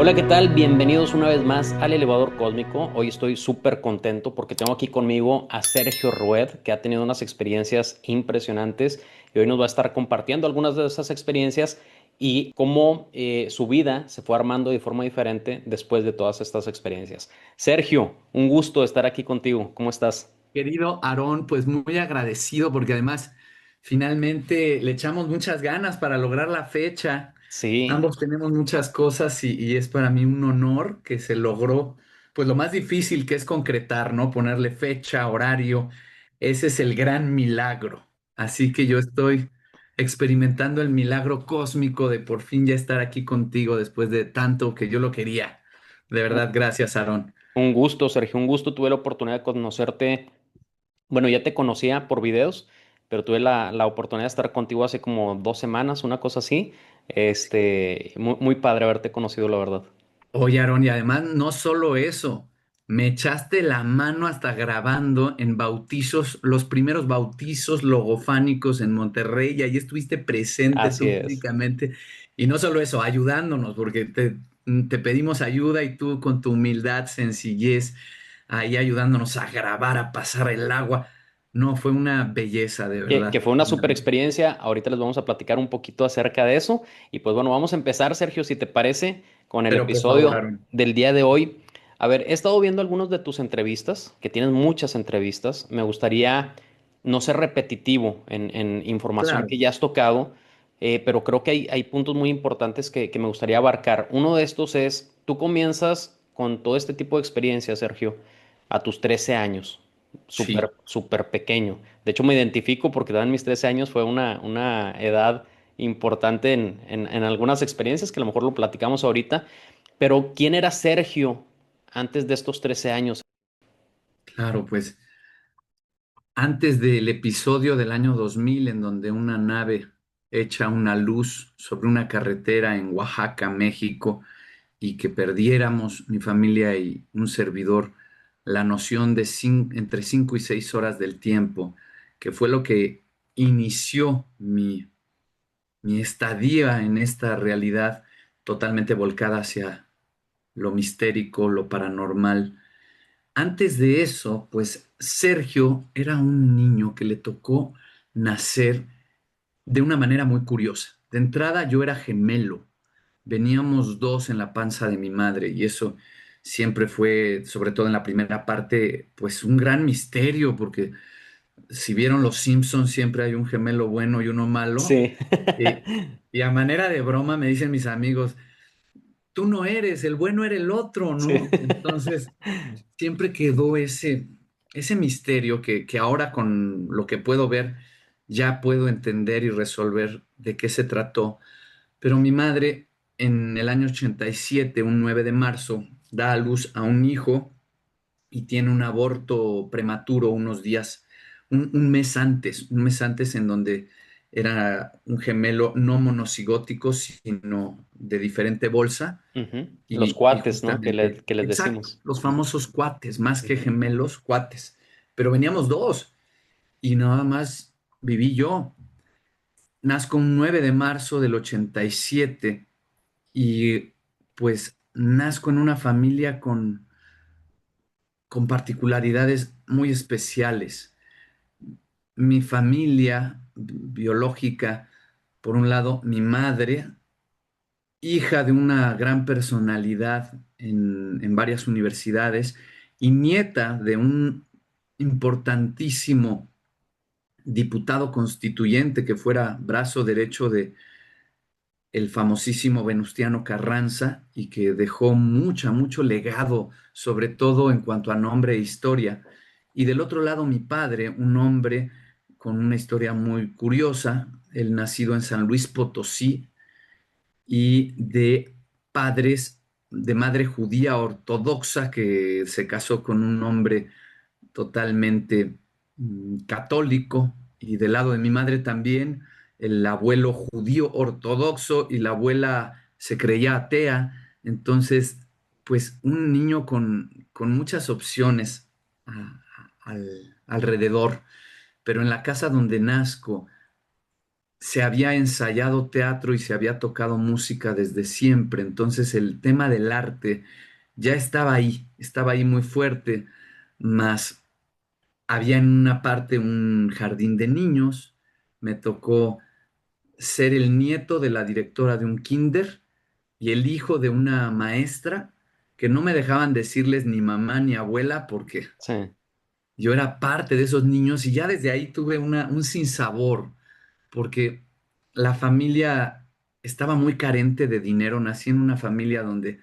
Hola, ¿qué tal? Bienvenidos una vez más al Elevador Cósmico. Hoy estoy súper contento porque tengo aquí conmigo a Sergio Rued, que ha tenido unas experiencias impresionantes y hoy nos va a estar compartiendo algunas de esas experiencias y cómo su vida se fue armando de forma diferente después de todas estas experiencias. Sergio, un gusto estar aquí contigo. ¿Cómo estás? Querido Aarón, pues muy agradecido porque además finalmente le echamos muchas ganas para lograr la fecha. Sí. Ambos tenemos muchas cosas y es para mí un honor que se logró, pues lo más difícil que es concretar, ¿no? Ponerle fecha, horario. Ese es el gran milagro. Así que yo estoy experimentando el milagro cósmico de por fin ya estar aquí contigo después de tanto que yo lo quería. De verdad, gracias, Aarón. Un gusto, Sergio, un gusto. Tuve la oportunidad de conocerte. Bueno, ya te conocía por videos, pero tuve la oportunidad de estar contigo hace como 2 semanas, una cosa así. Muy padre haberte conocido, la verdad. Oye, Aarón, y además no solo eso, me echaste la mano hasta grabando en bautizos, los primeros bautizos logofánicos en Monterrey, y ahí estuviste presente Así tú es. físicamente. Y no solo eso, ayudándonos, porque te pedimos ayuda y tú con tu humildad, sencillez, ahí ayudándonos a grabar, a pasar el agua. No, fue una belleza, de Que verdad. fue una super experiencia. Ahorita les vamos a platicar un poquito acerca de eso. Y pues bueno, vamos a empezar, Sergio, si te parece, con el Pero por favor, episodio Aarón. del día de hoy. A ver, he estado viendo algunas de tus entrevistas, que tienes muchas entrevistas. Me gustaría no ser repetitivo en información Claro, que ya has tocado, pero creo que hay puntos muy importantes que me gustaría abarcar. Uno de estos es, tú comienzas con todo este tipo de experiencias, Sergio, a tus 13 años, sí. súper, súper pequeño. De hecho, me identifico porque también mis 13 años fue una edad importante en algunas experiencias que a lo mejor lo platicamos ahorita. Pero, ¿quién era Sergio antes de estos 13 años? Claro, pues. Antes del episodio del año 2000 en donde una nave echa una luz sobre una carretera en Oaxaca, México, y que perdiéramos mi familia y un servidor la noción de entre 5 y 6 horas del tiempo, que fue lo que inició mi estadía en esta realidad totalmente volcada hacia lo mistérico, lo paranormal. Antes de eso, pues Sergio era un niño que le tocó nacer de una manera muy curiosa. De entrada, yo era gemelo. Veníamos dos en la panza de mi madre y eso siempre fue, sobre todo en la primera parte, pues un gran misterio, porque si vieron Los Simpsons, siempre hay un gemelo bueno y uno malo. Sí. Y, y a manera de broma me dicen mis amigos, tú no eres, el bueno era el otro, Sí. ¿no? Entonces siempre quedó ese misterio que ahora con lo que puedo ver ya puedo entender y resolver de qué se trató. Pero mi madre en el año 87, un 9 de marzo, da a luz a un hijo y tiene un aborto prematuro unos días, un mes antes en donde era un gemelo no monocigótico, sino de diferente bolsa Ujú. Los y cuates, ¿no? Que, justamente, que les exacto, decimos. los famosos cuates, más que Ujú. gemelos, cuates. Pero veníamos dos y nada más viví yo. Nazco un 9 de marzo del 87 y pues nazco en una familia con particularidades muy especiales. Mi familia biológica, por un lado, mi madre, hija de una gran personalidad en varias universidades y nieta de un importantísimo diputado constituyente que fuera brazo derecho de el famosísimo Venustiano Carranza y que dejó mucho legado, sobre todo en cuanto a nombre e historia. Y del otro lado, mi padre, un hombre con una historia muy curiosa, él nacido en San Luis Potosí, y de padres de madre judía ortodoxa que se casó con un hombre totalmente católico, y del lado de mi madre también el abuelo judío ortodoxo y la abuela se creía atea. Entonces, pues un niño con muchas opciones alrededor, pero en la casa donde nazco se había ensayado teatro y se había tocado música desde siempre, entonces el tema del arte ya estaba ahí muy fuerte, más había en una parte un jardín de niños, me tocó ser el nieto de la directora de un kinder y el hijo de una maestra que no me dejaban decirles ni mamá ni abuela porque Sí, yo era parte de esos niños y ya desde ahí tuve un sinsabor porque la familia estaba muy carente de dinero. Nací en una familia donde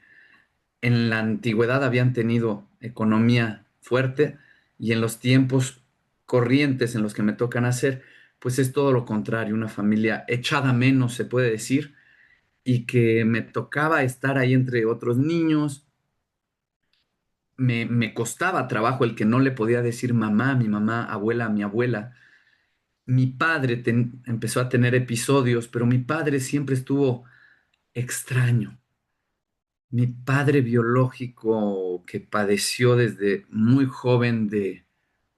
en la antigüedad habían tenido economía fuerte y en los tiempos corrientes en los que me toca nacer, pues es todo lo contrario, una familia echada menos, se puede decir, y que me tocaba estar ahí entre otros niños. Me costaba trabajo el que no le podía decir mamá a mi mamá, abuela a mi abuela. Mi padre empezó a tener episodios, pero mi padre siempre estuvo extraño. Mi padre biológico, que padeció desde muy joven de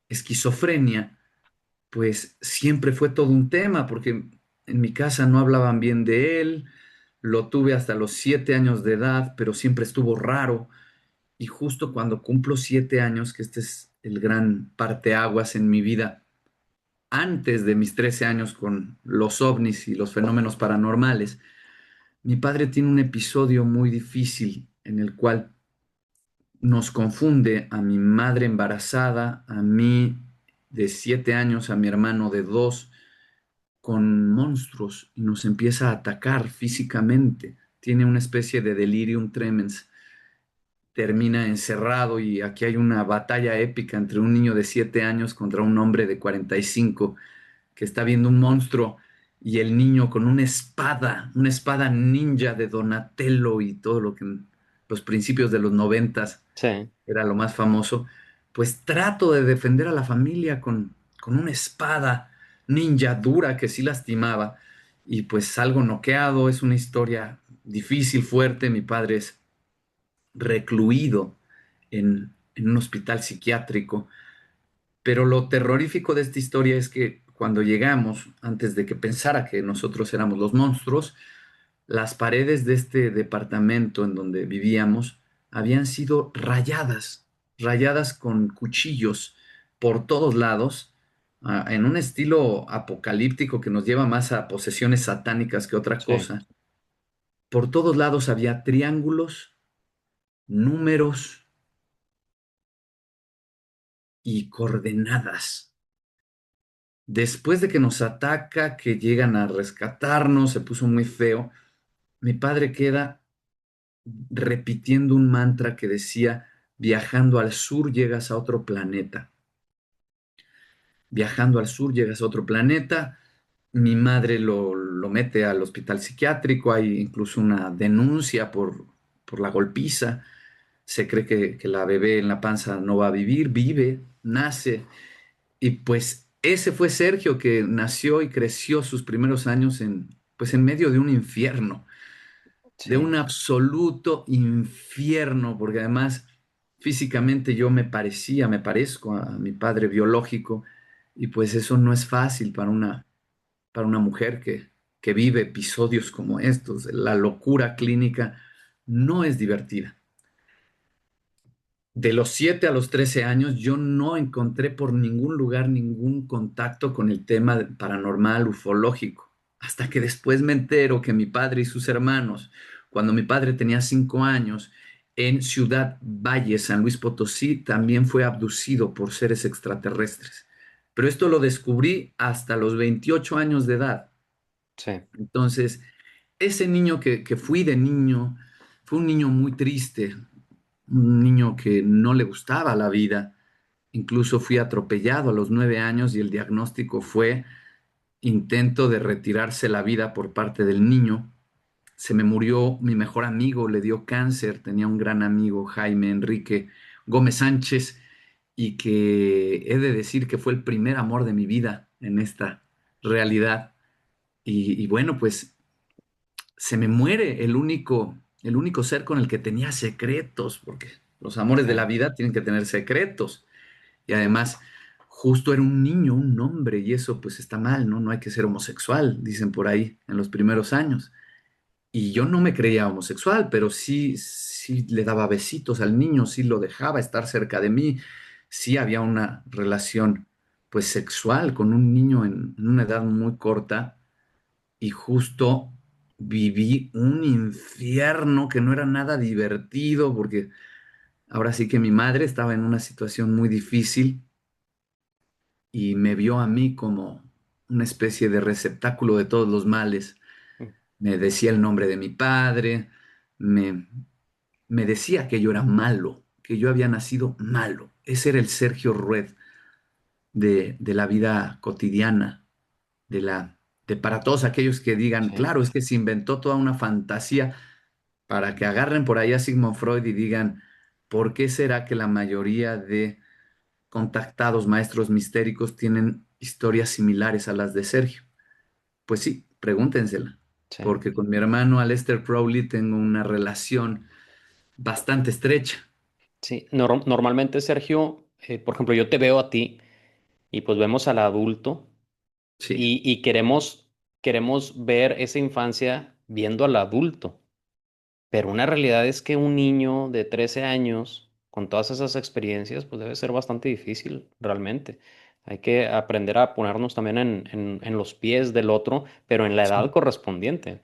esquizofrenia, pues siempre fue todo un tema, porque en mi casa no hablaban bien de él, lo tuve hasta los 7 años de edad, pero siempre estuvo raro. Y justo cuando cumplo 7 años, que este es el gran parteaguas en mi vida, antes de mis 13 años con los ovnis y los fenómenos paranormales, mi padre tiene un episodio muy difícil en el cual nos confunde a mi madre embarazada, a mí de 7 años, a mi hermano de 2, con monstruos y nos empieza a atacar físicamente. Tiene una especie de delirium tremens, termina encerrado y aquí hay una batalla épica entre un niño de 7 años contra un hombre de 45 que está viendo un monstruo y el niño con una espada ninja de Donatello y todo lo que en los principios de los 90 sí, era lo más famoso, pues trato de defender a la familia con una espada ninja dura que sí lastimaba y pues salgo noqueado, es una historia difícil, fuerte, mi padre es recluido en un hospital psiquiátrico, pero lo terrorífico de esta historia es que cuando llegamos, antes de que pensara que nosotros éramos los monstruos, las paredes de este departamento en donde vivíamos habían sido rayadas, rayadas con cuchillos por todos lados, en un estilo apocalíptico que nos lleva más a posesiones satánicas que otra sí. cosa. Por todos lados había triángulos, números y coordenadas. Después de que nos ataca, que llegan a rescatarnos, se puso muy feo, mi padre queda repitiendo un mantra que decía, viajando al sur llegas a otro planeta. Viajando al sur llegas a otro planeta. Mi madre lo mete al hospital psiquiátrico, hay incluso una denuncia por la golpiza. Se cree que la bebé en la panza no va a vivir, vive, nace. Y pues ese fue Sergio que nació y creció sus primeros años pues en medio de un infierno, de Sí, un absoluto infierno, porque además físicamente yo me parezco a mi padre biológico, y pues eso no es fácil para una mujer que vive episodios como estos. La locura clínica no es divertida. De los 7 a los 13 años, yo no encontré por ningún lugar ningún contacto con el tema paranormal, ufológico, hasta que después me entero que mi padre y sus hermanos, cuando mi padre tenía 5 años, en Ciudad Valle, San Luis Potosí, también fue abducido por seres extraterrestres. Pero esto lo descubrí hasta los 28 años de edad. sí, Entonces, ese niño que fui de niño, fue un niño muy triste, un niño que no le gustaba la vida. Incluso fui atropellado a los 9 años y el diagnóstico fue intento de retirarse la vida por parte del niño. Se me murió mi mejor amigo, le dio cáncer, tenía un gran amigo, Jaime Enrique Gómez Sánchez, y que he de decir que fue el primer amor de mi vida en esta realidad. Y bueno, pues se me muere el único ser con el que tenía secretos, porque los amores de la sí, vida tienen que tener secretos. Y además, justo era un niño, un hombre, y eso pues está mal, ¿no? No hay que ser homosexual, dicen por ahí en los primeros años. Y yo no me creía homosexual, pero sí, sí le daba besitos al niño, sí lo dejaba estar cerca de mí, sí había una relación pues sexual con un niño en una edad muy corta y justo viví un infierno que no era nada divertido porque ahora sí que mi madre estaba en una situación muy difícil y me vio a mí como una especie de receptáculo de todos los males. Mm, Me decía el nombre de mi padre, me, me decía que yo era malo, que yo había nacido malo. Ese era el Sergio Rued de la vida cotidiana, de la, de para todos aquellos que digan, sí, claro, es que se inventó toda una fantasía para que agarren por ahí a Sigmund Freud y digan, ¿por qué será que la mayoría de contactados maestros mistéricos tienen historias similares a las de Sergio? Pues sí, pregúntensela, sí. porque con mi hermano Aleister Crowley tengo una relación bastante estrecha. Sí, normalmente, Sergio, por ejemplo, yo te veo a ti y pues vemos al adulto Sí, y queremos ver esa infancia viendo al adulto. Pero una realidad es que un niño de 13 años, con todas esas experiencias, pues debe ser bastante difícil, realmente. Hay que aprender a ponernos también en los pies del otro, pero en la edad sí. correspondiente.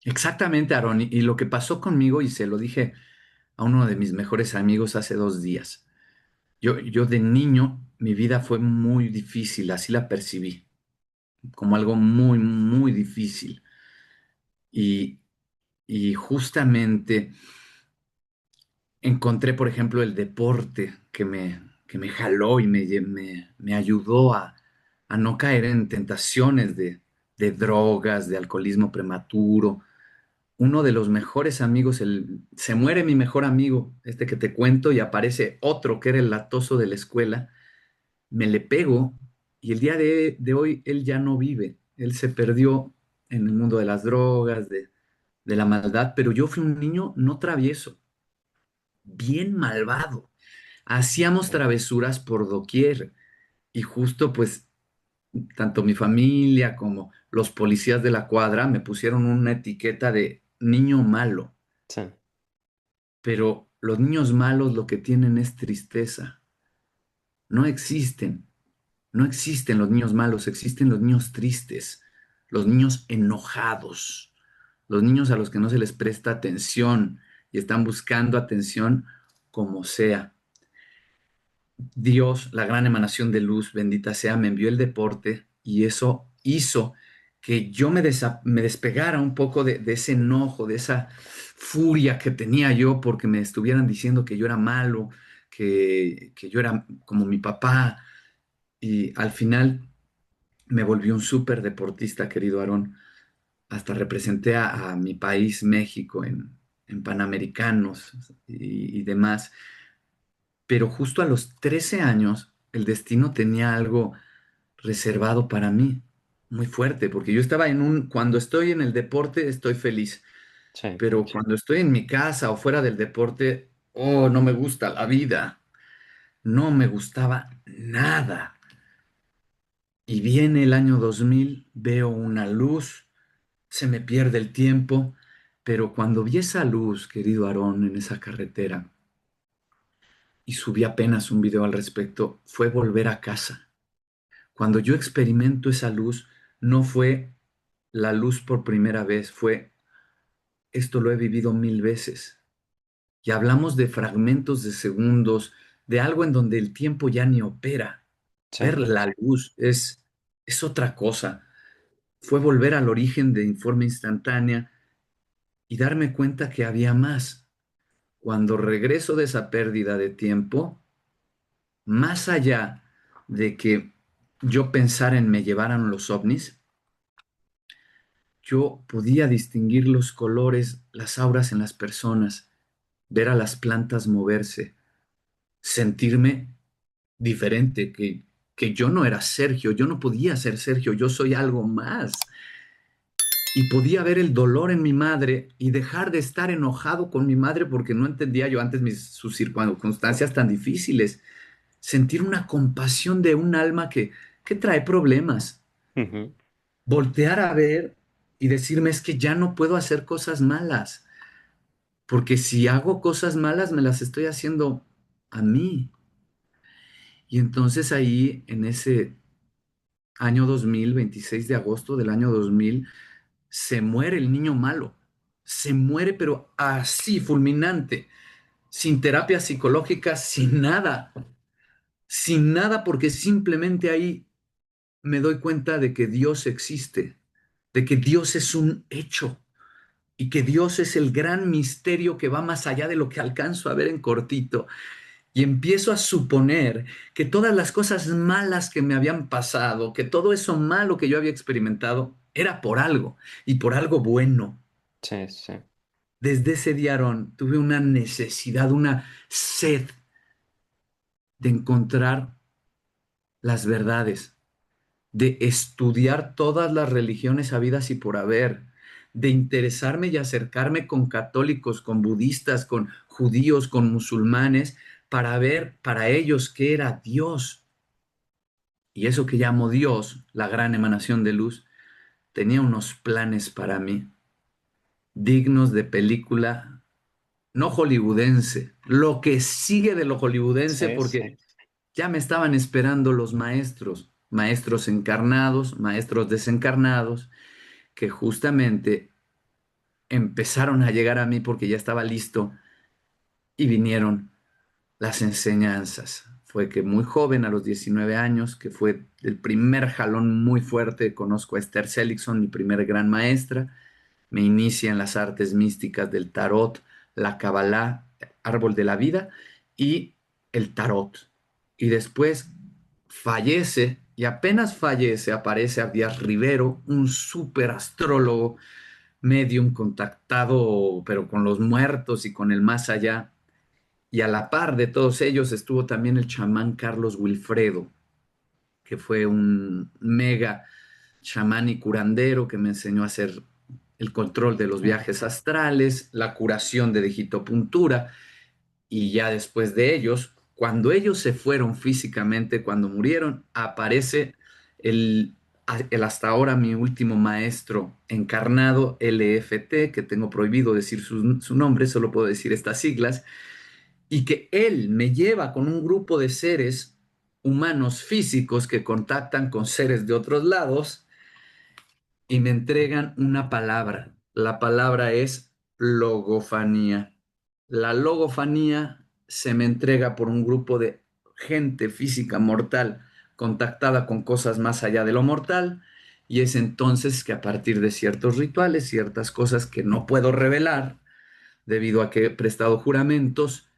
Exactamente, Aaron. Y lo que pasó conmigo, y se lo dije a uno de mis mejores amigos hace 2 días, yo de niño, mi vida fue muy difícil, así la percibí, como algo muy, muy difícil. Y, y justamente encontré, por ejemplo, el deporte que me jaló y me ayudó a no caer en tentaciones de drogas, de alcoholismo prematuro. Uno de los mejores amigos, se muere mi mejor amigo, este que te cuento, y aparece otro que era el latoso de la escuela. Me le pego y el día de hoy él ya no vive. Él se perdió en el mundo de las drogas, de la maldad, pero yo fui un niño no travieso, bien malvado. Hacíamos Sí, travesuras por doquier y justo pues tanto mi familia como los policías de la cuadra me pusieron una etiqueta de niño malo, sí, pero los niños malos lo que tienen es tristeza. No existen, no existen los niños malos, existen los niños tristes, los niños enojados, los niños a los que no se les presta atención y están buscando atención como sea. Dios, la gran emanación de luz, bendita sea, me envió el deporte y eso hizo que yo me despegara un poco de ese enojo, de esa furia que tenía yo porque me estuvieran diciendo que yo era malo, que yo era como mi papá. Y al final me volví un súper deportista, querido Aarón. Hasta representé a mi país, México, en Panamericanos y demás. Pero justo a los 13 años, el destino tenía algo reservado para mí, muy fuerte, porque yo estaba cuando estoy en el deporte estoy feliz, sí. pero cuando estoy en mi casa o fuera del deporte, oh, no me gusta la vida, no me gustaba nada. Y viene el año 2000, veo una luz, se me pierde el tiempo, pero cuando vi esa luz, querido Aarón, en esa carretera, y subí apenas un video al respecto, fue volver a casa. Cuando yo experimento esa luz, no fue la luz por primera vez, fue esto lo he vivido 1000 veces. Y hablamos de fragmentos de segundos, de algo en donde el tiempo ya ni opera. Sí. Ver la luz es otra cosa. Fue volver al origen de Informe Instantánea y darme cuenta que había más. Cuando regreso de esa pérdida de tiempo, más allá de que yo pensara en me llevaran los ovnis, yo podía distinguir los colores, las auras en las personas, ver a las plantas moverse, sentirme diferente, que yo no era Sergio, yo no podía ser Sergio, yo soy algo más. Y podía ver el dolor en mi madre y dejar de estar enojado con mi madre porque no entendía yo antes sus circunstancias tan difíciles. sentir una compasión de un alma que trae problemas, Ujú. voltear a ver y decirme es que ya no puedo hacer cosas malas, porque si hago cosas malas me las estoy haciendo a mí. Y entonces ahí, en ese año 2000, 26 de agosto del año 2000, se muere el niño malo. Se muere, pero así, fulminante, sin terapia psicológica, sin nada, porque simplemente ahí me doy cuenta de que Dios existe, de que Dios es un hecho y que Dios es el gran misterio que va más allá de lo que alcanzo a ver en cortito. Y empiezo a suponer que todas las cosas malas que me habían pasado, que todo eso malo que yo había experimentado, era por algo y por algo bueno. Sí, sí. Desde ese día, Aarón, tuve una necesidad, una sed de encontrar las verdades, de estudiar todas las religiones habidas y por haber, de interesarme y acercarme con católicos, con budistas, con judíos, con musulmanes, para ver para ellos qué era Dios. Y eso que llamo Dios, la gran emanación de luz, tenía unos planes para mí, dignos de película, no hollywoodense, lo que sigue de lo hollywoodense, Sí, sí. porque ya me estaban esperando los maestros, maestros encarnados, maestros desencarnados, que justamente empezaron a llegar a mí porque ya estaba listo y vinieron las enseñanzas. Fue que muy joven, a los 19 años, que fue el primer jalón muy fuerte, conozco a Esther Seligson, mi primer gran maestra, me inicia en las artes místicas del tarot, la cabalá, árbol de la vida y el tarot. Y después fallece, y apenas fallece, aparece Abdias Rivero, un súper astrólogo, medium contactado, pero con los muertos y con el más allá. Y a la par de todos ellos estuvo también el chamán Carlos Wilfredo, que fue un mega chamán y curandero que me enseñó a hacer el control de los Ujú. viajes astrales, la curación de digitopuntura, y ya después de ellos, cuando ellos se fueron físicamente, cuando murieron, aparece el, el hasta ahora mi último maestro encarnado, LFT, que tengo prohibido decir su nombre, solo puedo decir estas siglas, y que él me lleva con un grupo de seres humanos físicos que contactan con seres de otros lados y me entregan una palabra. La palabra es logofanía. La logofanía se me entrega por un grupo de gente física mortal contactada con cosas más allá de lo mortal, y es entonces que a partir de ciertos rituales, ciertas cosas que no puedo revelar debido a que he prestado juramentos,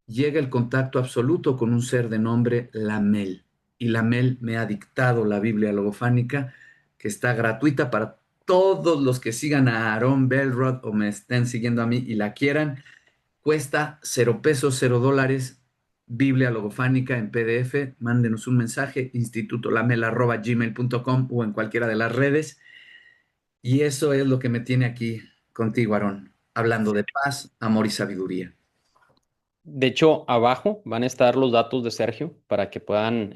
llega el contacto absoluto con un ser de nombre Lamel. Y Lamel me ha dictado la Biblia logofánica, que está gratuita para todos los que sigan a Aaron Belrod o me estén siguiendo a mí y la quieran. Cuesta 0 pesos, $0. Biblia logofánica en PDF. Mándenos un mensaje, institutolamel@gmail.com o en cualquiera de las redes. Y eso es lo que me tiene aquí contigo, Aarón, hablando de paz, amor y sabiduría. De hecho, abajo van a estar los datos de Sergio para que puedan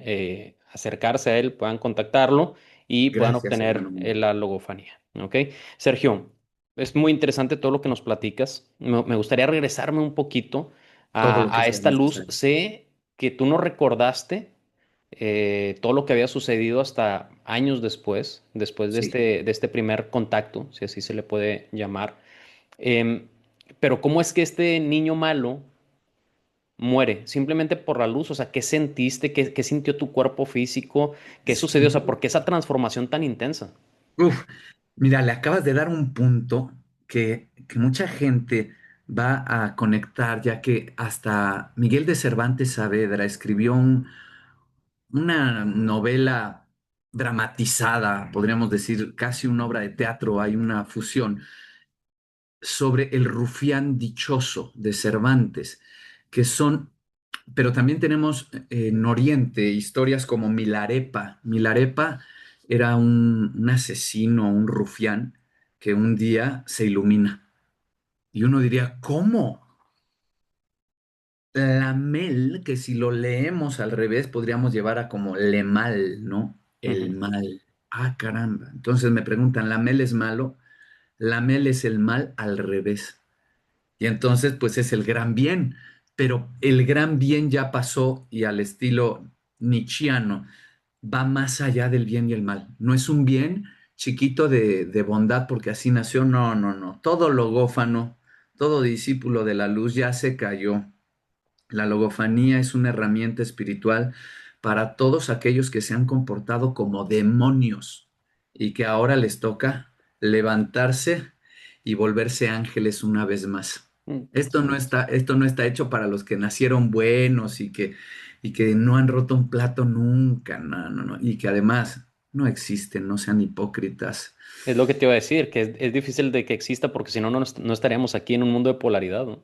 acercarse a él, puedan contactarlo y puedan Gracias, hermano obtener mío. la logofanía. ¿Ok? Sergio, es muy interesante todo lo que nos platicas. Me gustaría regresarme un poquito Todo lo que a sea esta luz. necesario. Sé que tú no recordaste todo lo que había sucedido hasta años después Sí. de este primer contacto, si así se le puede llamar. Em, pero ¿cómo es que este niño malo muere simplemente por la luz? O sea, ¿qué sentiste? ¿Qué sintió tu cuerpo físico? ¿Qué sucedió? O Sí. sea, ¿por qué esa transformación tan intensa? Uf, mira, le acabas de dar un punto que mucha gente va a conectar, ya que hasta Miguel de Cervantes Saavedra escribió una novela dramatizada, podríamos decir, casi una obra de teatro, hay una fusión sobre el rufián dichoso de Cervantes, que son, pero también tenemos en Oriente historias como Milarepa. Milarepa era un asesino, un rufián que un día se ilumina. Y uno diría, ¿cómo? Lamel, que si lo leemos al revés, podríamos llevar a como le mal, ¿no? El Ujú. mal. Ah, caramba. Entonces me preguntan, ¿Lamel es malo? Lamel es el mal al revés. Y entonces, pues es el gran bien. Pero el gran bien ya pasó y al estilo nietzscheano va más allá del bien y el mal. No es un bien chiquito de bondad porque así nació. No, no, no. Todo logófano, todo discípulo de la luz ya se cayó. La logofanía es una herramienta espiritual para todos aquellos que se han comportado como demonios y que ahora les toca levantarse y volverse ángeles una vez más. Esto no está hecho para los que nacieron buenos y que no han roto un plato nunca, no, no, no, y que además no existen, no sean hipócritas. Es lo que te iba a decir, que es difícil de que exista porque si no, no estaríamos aquí en un mundo de polaridad, ¿no?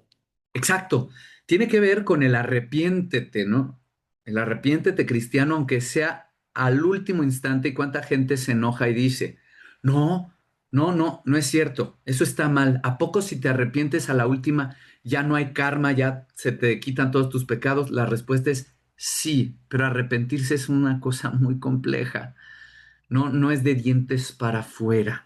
Exacto. Tiene que ver con el arrepiéntete, ¿no? El arrepiéntete cristiano, aunque sea al último instante, y cuánta gente se enoja y dice, no, no, no, no es cierto, eso está mal. ¿A poco si te arrepientes a la última ya no hay karma, ya se te quitan todos tus pecados? La respuesta es sí, pero arrepentirse es una cosa muy compleja. No, no es de dientes para afuera.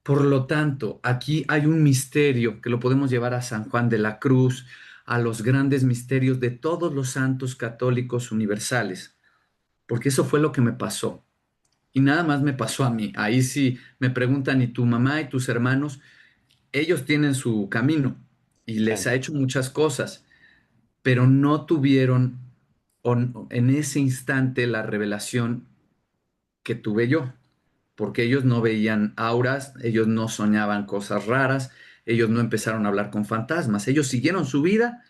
Por lo tanto, aquí hay un misterio que lo podemos llevar a San Juan de la Cruz, a los grandes misterios de todos los santos católicos universales, porque eso fue lo que me pasó. Y nada más me pasó a mí. Ahí sí me preguntan, ¿y tu mamá y tus hermanos? Ellos tienen su camino y Sí. les ha hecho muchas cosas, pero no tuvieron en ese instante la revelación que tuve yo, porque ellos no veían auras, ellos no soñaban cosas raras, ellos no empezaron a hablar con fantasmas, ellos siguieron su vida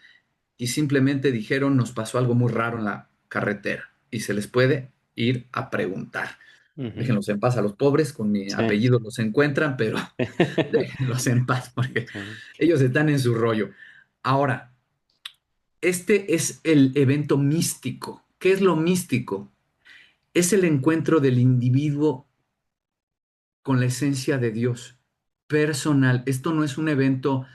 y simplemente dijeron, nos pasó algo muy raro en la carretera y se les puede ir a preguntar. Ujú. Déjenlos en paz a los pobres, con mi Sí. apellido los encuentran, pero déjenlos en paz porque Sí. ellos están en su rollo. Ahora, este es el evento místico. ¿Qué es lo místico? Es el encuentro del individuo con la esencia de Dios, personal. Esto no es un evento,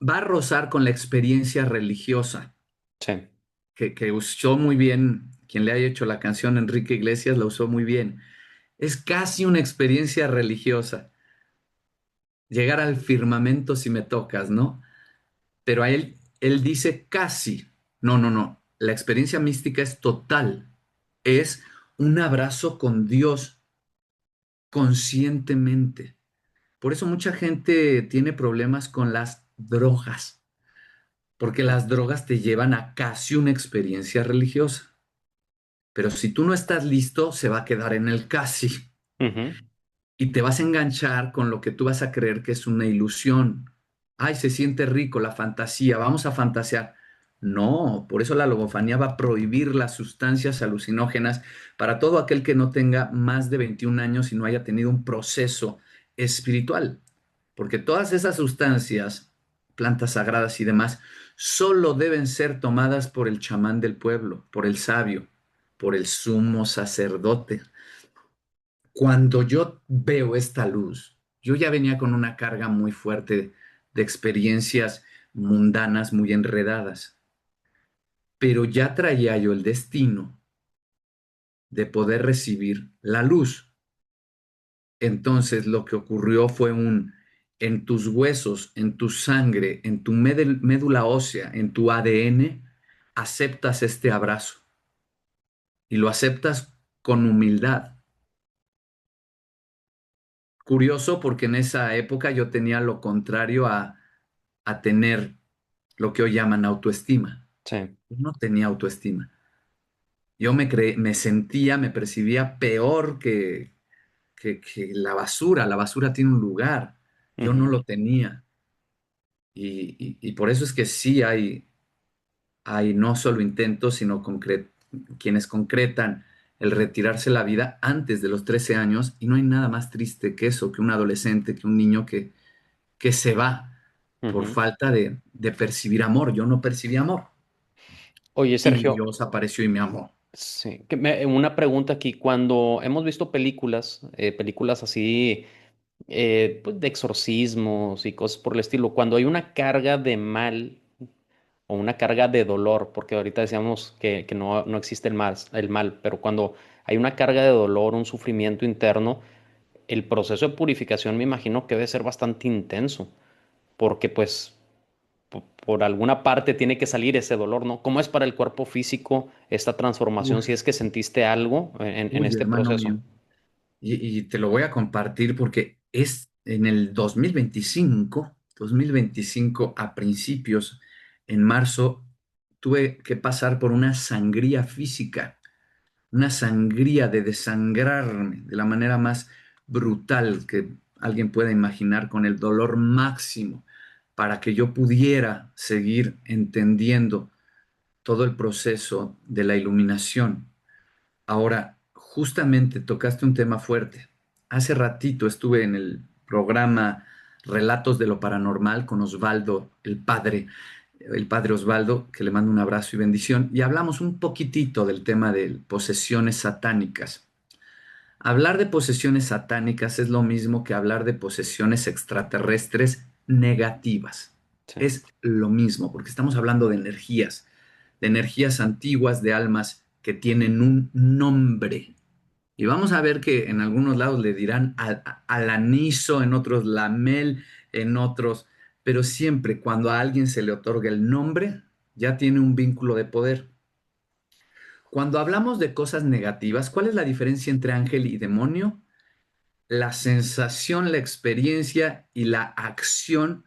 va a rozar con la experiencia religiosa, Sí. que usó muy bien, quien le haya hecho la canción Enrique Iglesias la usó muy bien. Es casi una experiencia religiosa, llegar al firmamento si me tocas, ¿no? Pero a él dice casi, no, no, no, la experiencia mística es total, es un abrazo con Dios conscientemente. Por eso mucha gente tiene problemas con las drogas, porque las drogas te llevan a casi una experiencia religiosa. Pero si tú no estás listo, se va a quedar en el casi Ujú. y te vas a enganchar con lo que tú vas a creer que es una ilusión. Ay, se siente rico la fantasía, vamos a fantasear. No, por eso la logofanía va a prohibir las sustancias alucinógenas para todo aquel que no tenga más de 21 años y no haya tenido un proceso espiritual. Porque todas esas sustancias, plantas sagradas y demás, solo deben ser tomadas por el chamán del pueblo, por el sabio, por el sumo sacerdote. Cuando yo veo esta luz, yo ya venía con una carga muy fuerte de experiencias mundanas muy enredadas, pero ya traía yo el destino de poder recibir la luz. Entonces lo que ocurrió fue en tus huesos, en tu sangre, en tu médula ósea, en tu ADN, aceptas este abrazo y lo aceptas con humildad. Curioso porque en esa época yo tenía lo contrario a tener lo que hoy llaman autoestima. Sí. Yo no tenía autoestima. Yo me sentía, me percibía peor que la basura. La basura tiene un lugar. Yo no Ujú. lo tenía. Y por eso es que sí hay no solo intentos, sino quienes concretan el retirarse la vida antes de los 13 años. Y no hay nada más triste que eso, que un adolescente, que un niño que se va por Ujú. falta de percibir amor. Yo no percibí amor. Oye, Y Sergio, Dios apareció y me amó. sí, una pregunta aquí. Cuando hemos visto películas así, pues de exorcismos y cosas por el estilo, cuando hay una carga de mal, o una carga de dolor, porque ahorita decíamos que no existe el mal, pero cuando hay una carga de dolor, un sufrimiento interno, el proceso de purificación me imagino que debe ser bastante intenso, porque pues por alguna parte tiene que salir ese dolor, ¿no? ¿Cómo es para el cuerpo físico esta transformación si Uy, es que sentiste algo en uy, este hermano proceso? mío. Y te lo voy a compartir porque es en el 2025 a principios, en marzo, tuve que pasar por una sangría física, una sangría de desangrarme de la manera más brutal que alguien pueda imaginar, con el dolor máximo, para que yo pudiera seguir entendiendo todo el proceso de la iluminación. Ahora, justamente tocaste un tema fuerte. Hace ratito estuve en el programa Relatos de lo Paranormal con Osvaldo, el padre Osvaldo, que le mando un abrazo y bendición, y hablamos un poquitito del tema de posesiones satánicas. Hablar de posesiones satánicas es lo mismo que hablar de posesiones extraterrestres negativas. Sí. Es lo mismo, porque estamos hablando de energías antiguas, de almas que tienen un nombre. Y vamos a ver que en algunos lados le dirán alanizo, en otros lamel, en otros, pero siempre cuando a alguien se le otorga el nombre, ya tiene un vínculo de poder. Cuando hablamos de cosas negativas, ¿cuál es la diferencia entre ángel y demonio? La sensación, la experiencia y la acción,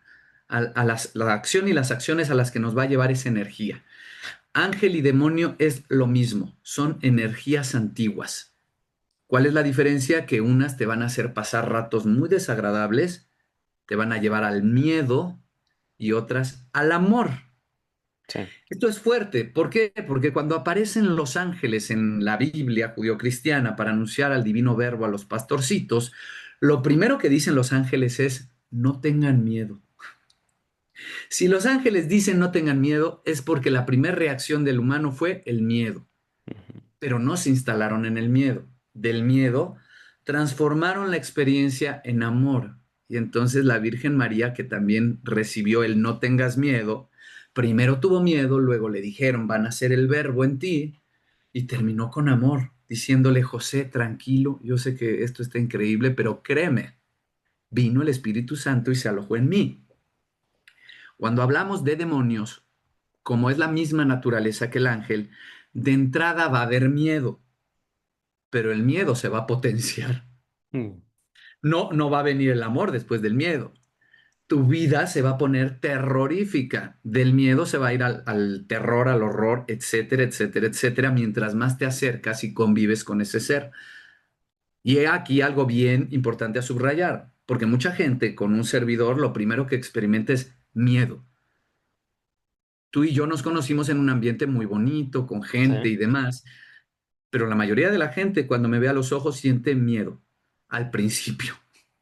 la acción y las acciones a las que nos va a llevar esa energía. Ángel y demonio es lo mismo, son energías antiguas. ¿Cuál es la diferencia? Que unas te van a hacer pasar ratos muy desagradables, te van a llevar al miedo y otras al amor. Sí. Esto es fuerte. ¿Por qué? Porque cuando aparecen los ángeles en la Biblia judio-cristiana para anunciar al divino verbo a los pastorcitos, lo primero que dicen los ángeles es, no tengan miedo. Si los ángeles dicen no tengan miedo, es porque la primera reacción del humano fue el miedo, Ujú. pero no se instalaron en el miedo. Del miedo transformaron la experiencia en amor. Y entonces la Virgen María, que también recibió el no tengas miedo, primero tuvo miedo, luego le dijeron van a ser el verbo en ti, y terminó con amor, diciéndole, José, tranquilo, yo sé que esto está increíble, pero créeme, vino el Espíritu Santo y se alojó en mí. Cuando hablamos de demonios, como es la misma naturaleza que el ángel, de entrada va a haber miedo, pero el miedo se va a potenciar. Mm. No va a venir el amor después del miedo. Tu vida se va a poner terrorífica. Del miedo se va a ir al terror, al horror, etcétera, etcétera, etcétera, mientras más te acercas y convives con ese ser. Y he aquí algo bien importante a subrayar, porque mucha gente con un servidor lo primero que experimenta es miedo. Tú y yo nos conocimos en un ambiente muy bonito, con Sí. gente y demás, pero la mayoría de la gente cuando me ve a los ojos siente miedo al principio,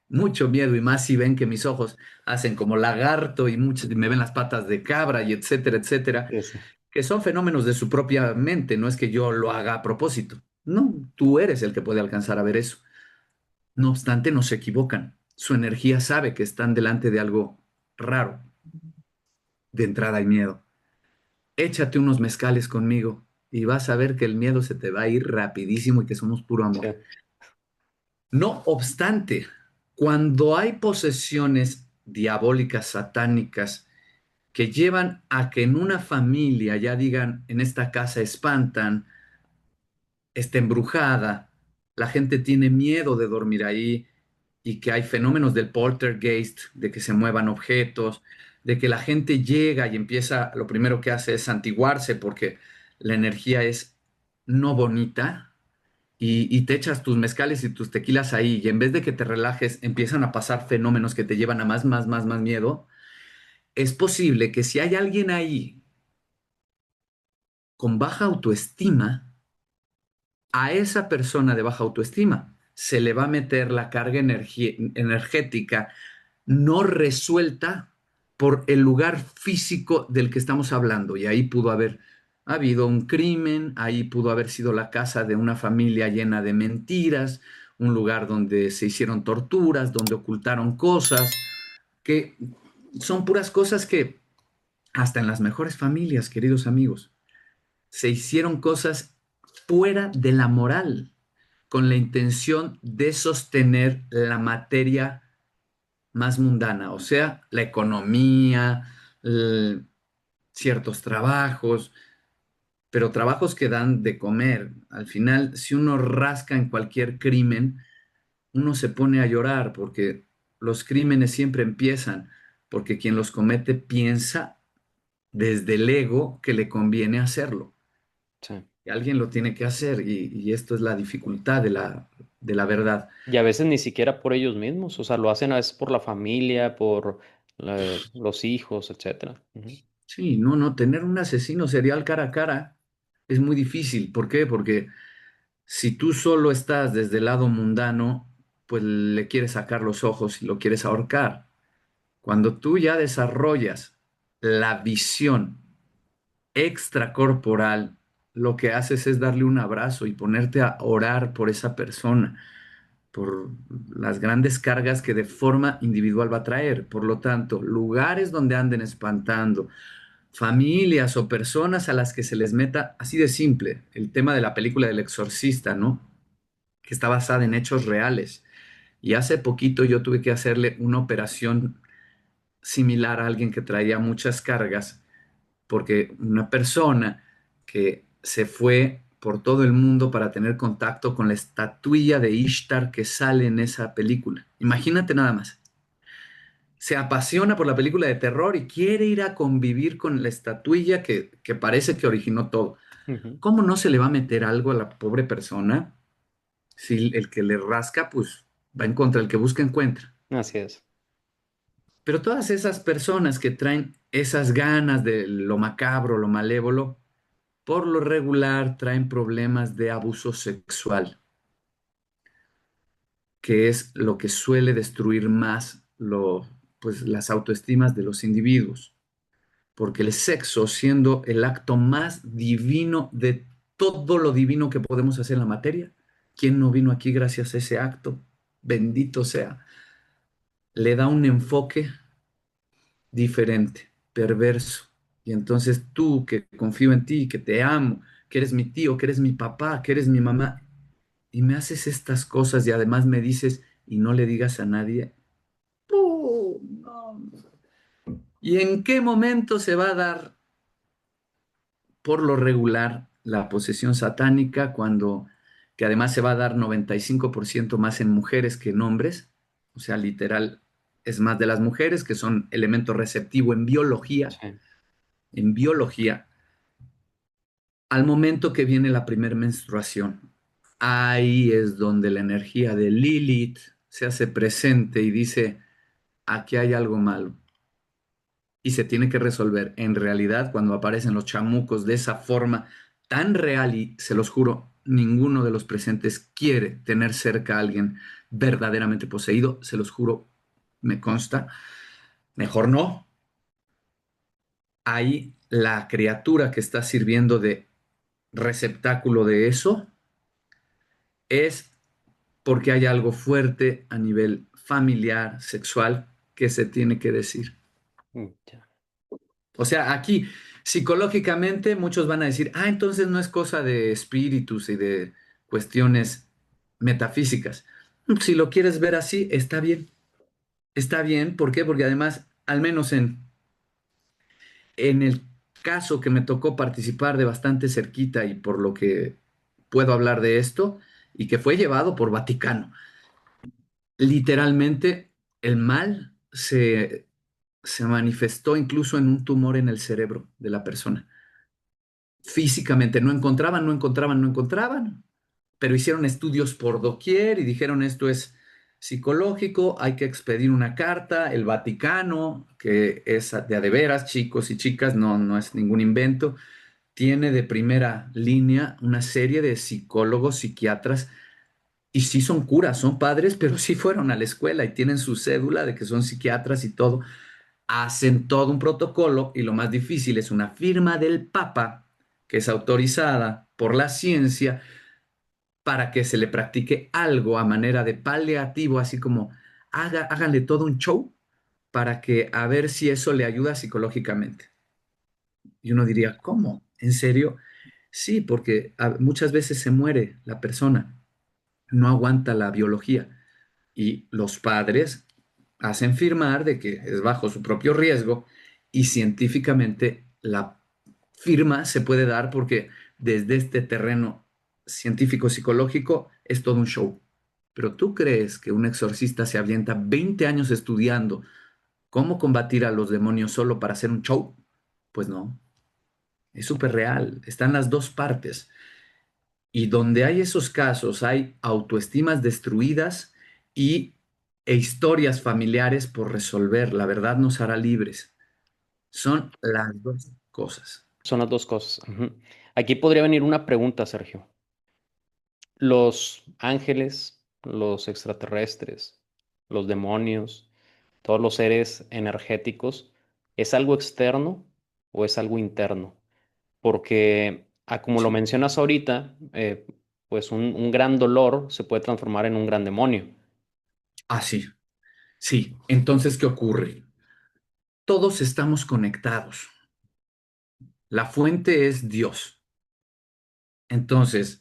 mucho miedo, y más si ven que mis ojos hacen como lagarto y muchos me ven las patas de cabra y etcétera, etcétera, Sí, sí. que son fenómenos de su propia mente, no es que yo lo haga a propósito. No, tú eres el que puede alcanzar a ver eso. No obstante, no se equivocan. Su energía sabe que están delante de algo raro. De entrada hay miedo. Échate unos mezcales conmigo y vas a ver que el miedo se te va a ir rapidísimo y que somos puro Sí. amor. No obstante, cuando hay posesiones diabólicas, satánicas, que llevan a que en una familia ya digan, en esta casa espantan, está embrujada, la gente tiene miedo de dormir ahí, y que hay fenómenos del poltergeist, de que se muevan objetos, de que la gente llega y empieza, lo primero que hace es santiguarse porque la energía es no bonita, y te echas tus mezcales y tus tequilas ahí, y en vez de que te relajes, empiezan a pasar fenómenos que te llevan a más, más, más, más miedo. Es posible que si hay alguien ahí con baja autoestima, a esa persona de baja autoestima se le va a meter la carga energética no resuelta por el lugar físico del que estamos hablando. Y ahí pudo haber habido un crimen, ahí pudo haber sido la casa de una familia llena de mentiras, un lugar donde se hicieron torturas, donde ocultaron cosas, que son puras cosas que hasta en las mejores familias, queridos amigos, se hicieron cosas fuera de la moral, con la intención de sostener la materia más mundana, o sea, la economía, l- ciertos trabajos, pero trabajos que dan de comer. Al final, si uno rasca en cualquier crimen, uno se pone a llorar porque los crímenes siempre empiezan porque quien los comete piensa desde el ego que le conviene hacerlo. Sí. Y alguien lo tiene que hacer y esto es la dificultad de la verdad. Y a veces ni siquiera por ellos mismos, o sea, lo hacen a veces por la familia, por los hijos, etcétera. Ujú. Sí, no, no, tener un asesino serial cara a cara es muy difícil. ¿Por qué? Porque si tú solo estás desde el lado mundano, pues le quieres sacar los ojos y lo quieres ahorcar. Cuando tú ya desarrollas la visión extracorporal, lo que haces es darle un abrazo y ponerte a orar por esa persona, por las grandes cargas que de forma individual va a traer. Por lo tanto, lugares donde anden espantando, familias o personas a las que se les meta, así de simple, el tema de la película del exorcista, ¿no? Que está basada en hechos reales. Y hace poquito yo tuve que hacerle una operación similar a alguien que traía muchas cargas, porque una persona que se fue por todo el mundo para tener contacto con la estatuilla de Ishtar que sale en esa película. Imagínate nada más. Se apasiona por la película de terror y quiere ir a convivir con la estatuilla que parece que originó todo. Ujú. ¿Cómo no se le va a meter algo a la pobre persona si el que le rasca, pues va en contra, el que busca encuentra? Así es. Pero todas esas personas que traen esas ganas de lo macabro, lo malévolo, por lo regular traen problemas de abuso sexual, que es lo que suele destruir más pues, las autoestimas de los individuos. Porque el sexo, siendo el acto más divino de todo lo divino que podemos hacer en la materia, ¿quién no vino aquí gracias a ese acto? Bendito sea. Le da un enfoque diferente, perverso. Y entonces tú, que confío en ti, que te amo, que eres mi tío, que eres mi papá, que eres mi mamá, y me haces estas cosas y además me dices y no le digas a nadie, ¡pum! No. ¿Y en qué momento se va a dar por lo regular la posesión satánica cuando, que además se va a dar 95% más en mujeres que en hombres? O sea, literal, es más de las mujeres que son elemento receptivo Sí. en biología, al momento que viene la primera menstruación. Ahí es donde la energía de Lilith se hace presente y dice, aquí hay algo malo y se tiene que resolver. En realidad, cuando aparecen los chamucos de esa forma tan real y se los juro, ninguno de los presentes quiere tener cerca a alguien verdaderamente poseído, se los juro, me consta, mejor no. Ahí la criatura que está sirviendo de receptáculo de eso es porque hay algo fuerte a nivel familiar, sexual, que se tiene que decir. Ya. O sea, aquí psicológicamente muchos van a decir, ah, entonces no es cosa de espíritus y de cuestiones metafísicas. Si lo quieres ver así, está bien. Está bien, ¿por qué? Porque además, al menos en el caso que me tocó participar de bastante cerquita y por lo que puedo hablar de esto, y que fue llevado por Vaticano, literalmente el mal se manifestó incluso en un tumor en el cerebro de la persona. Físicamente no encontraban, no encontraban, no encontraban, pero hicieron estudios por doquier y dijeron esto es psicológico, hay que expedir una carta, el Vaticano, que es de a de veras, chicos y chicas, no, no es ningún invento, tiene de primera línea una serie de psicólogos, psiquiatras, y sí son curas, son padres, pero sí fueron a la escuela y tienen su cédula de que son psiquiatras y todo, hacen todo un protocolo y lo más difícil es una firma del Papa que es autorizada por la ciencia para que se le practique algo a manera de paliativo, así como háganle todo un show para que a ver si eso le ayuda psicológicamente. Y uno diría, ¿cómo? ¿En serio? Sí, porque muchas veces se muere la persona, no aguanta la biología y los padres hacen firmar de que es bajo su propio riesgo y científicamente la firma se puede dar porque desde este terreno científico-psicológico es todo un show. Pero ¿tú crees que un exorcista se avienta 20 años estudiando cómo combatir a los demonios solo para hacer un show? Pues no, es súper real, están las dos partes. Y donde hay esos casos, hay autoestimas destruidas y, e historias familiares por resolver. La verdad nos hará libres. Son las dos cosas. Son las dos cosas. Ujú. Aquí podría venir una pregunta, Sergio. Los ángeles, los extraterrestres, los demonios, todos los seres energéticos, ¿es algo externo o es algo interno? Porque, como lo Sí. mencionas ahorita, pues un gran dolor se puede transformar en un gran demonio. Ah, sí, sí. Entonces, ¿qué ocurre? Todos estamos conectados. La fuente es Dios. Entonces,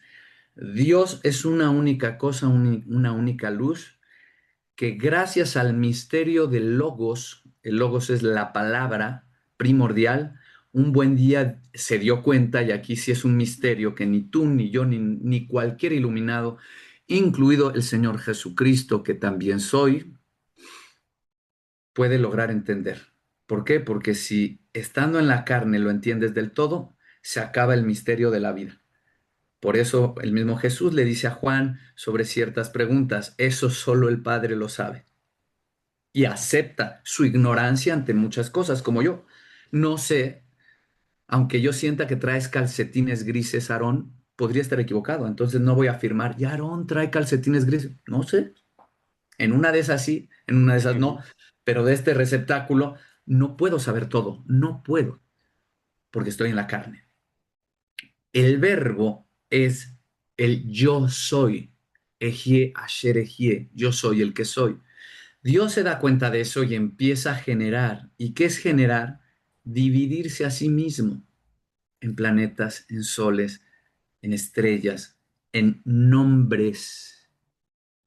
Dios es una única cosa, una única luz que gracias al misterio del logos, el logos es la palabra primordial, un buen día se dio cuenta, y aquí sí es un misterio que ni tú, ni yo, ni cualquier iluminado, incluido el Señor Jesucristo, que también soy, puede lograr entender. ¿Por qué? Porque si estando en la carne lo entiendes del todo, se acaba el misterio de la vida. Por eso el mismo Jesús le dice a Juan sobre ciertas preguntas, eso solo el Padre lo sabe y acepta su ignorancia ante muchas cosas, como yo. No sé, aunque yo sienta que traes calcetines grises, Aarón, podría estar equivocado. Entonces no voy a afirmar, ya Aarón trae calcetines grises. No sé. En una de esas sí, en una de esas no. Ujú. Pero de este receptáculo no puedo saber todo. No puedo, porque estoy en la carne. El verbo es el yo soy. Ejie, asher ejie. Yo soy el que soy. Dios se da cuenta de eso y empieza a generar. ¿Y qué es generar? Dividirse a sí mismo en planetas, en soles, en estrellas, en nombres,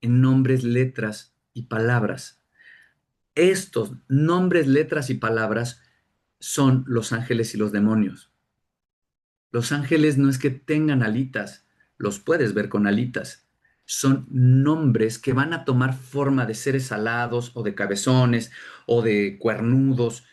letras y palabras. Estos nombres, letras y palabras son los ángeles y los demonios. Los ángeles no es que tengan alitas, los puedes ver con alitas. Son nombres que van a tomar forma de seres alados o de cabezones o de cuernudos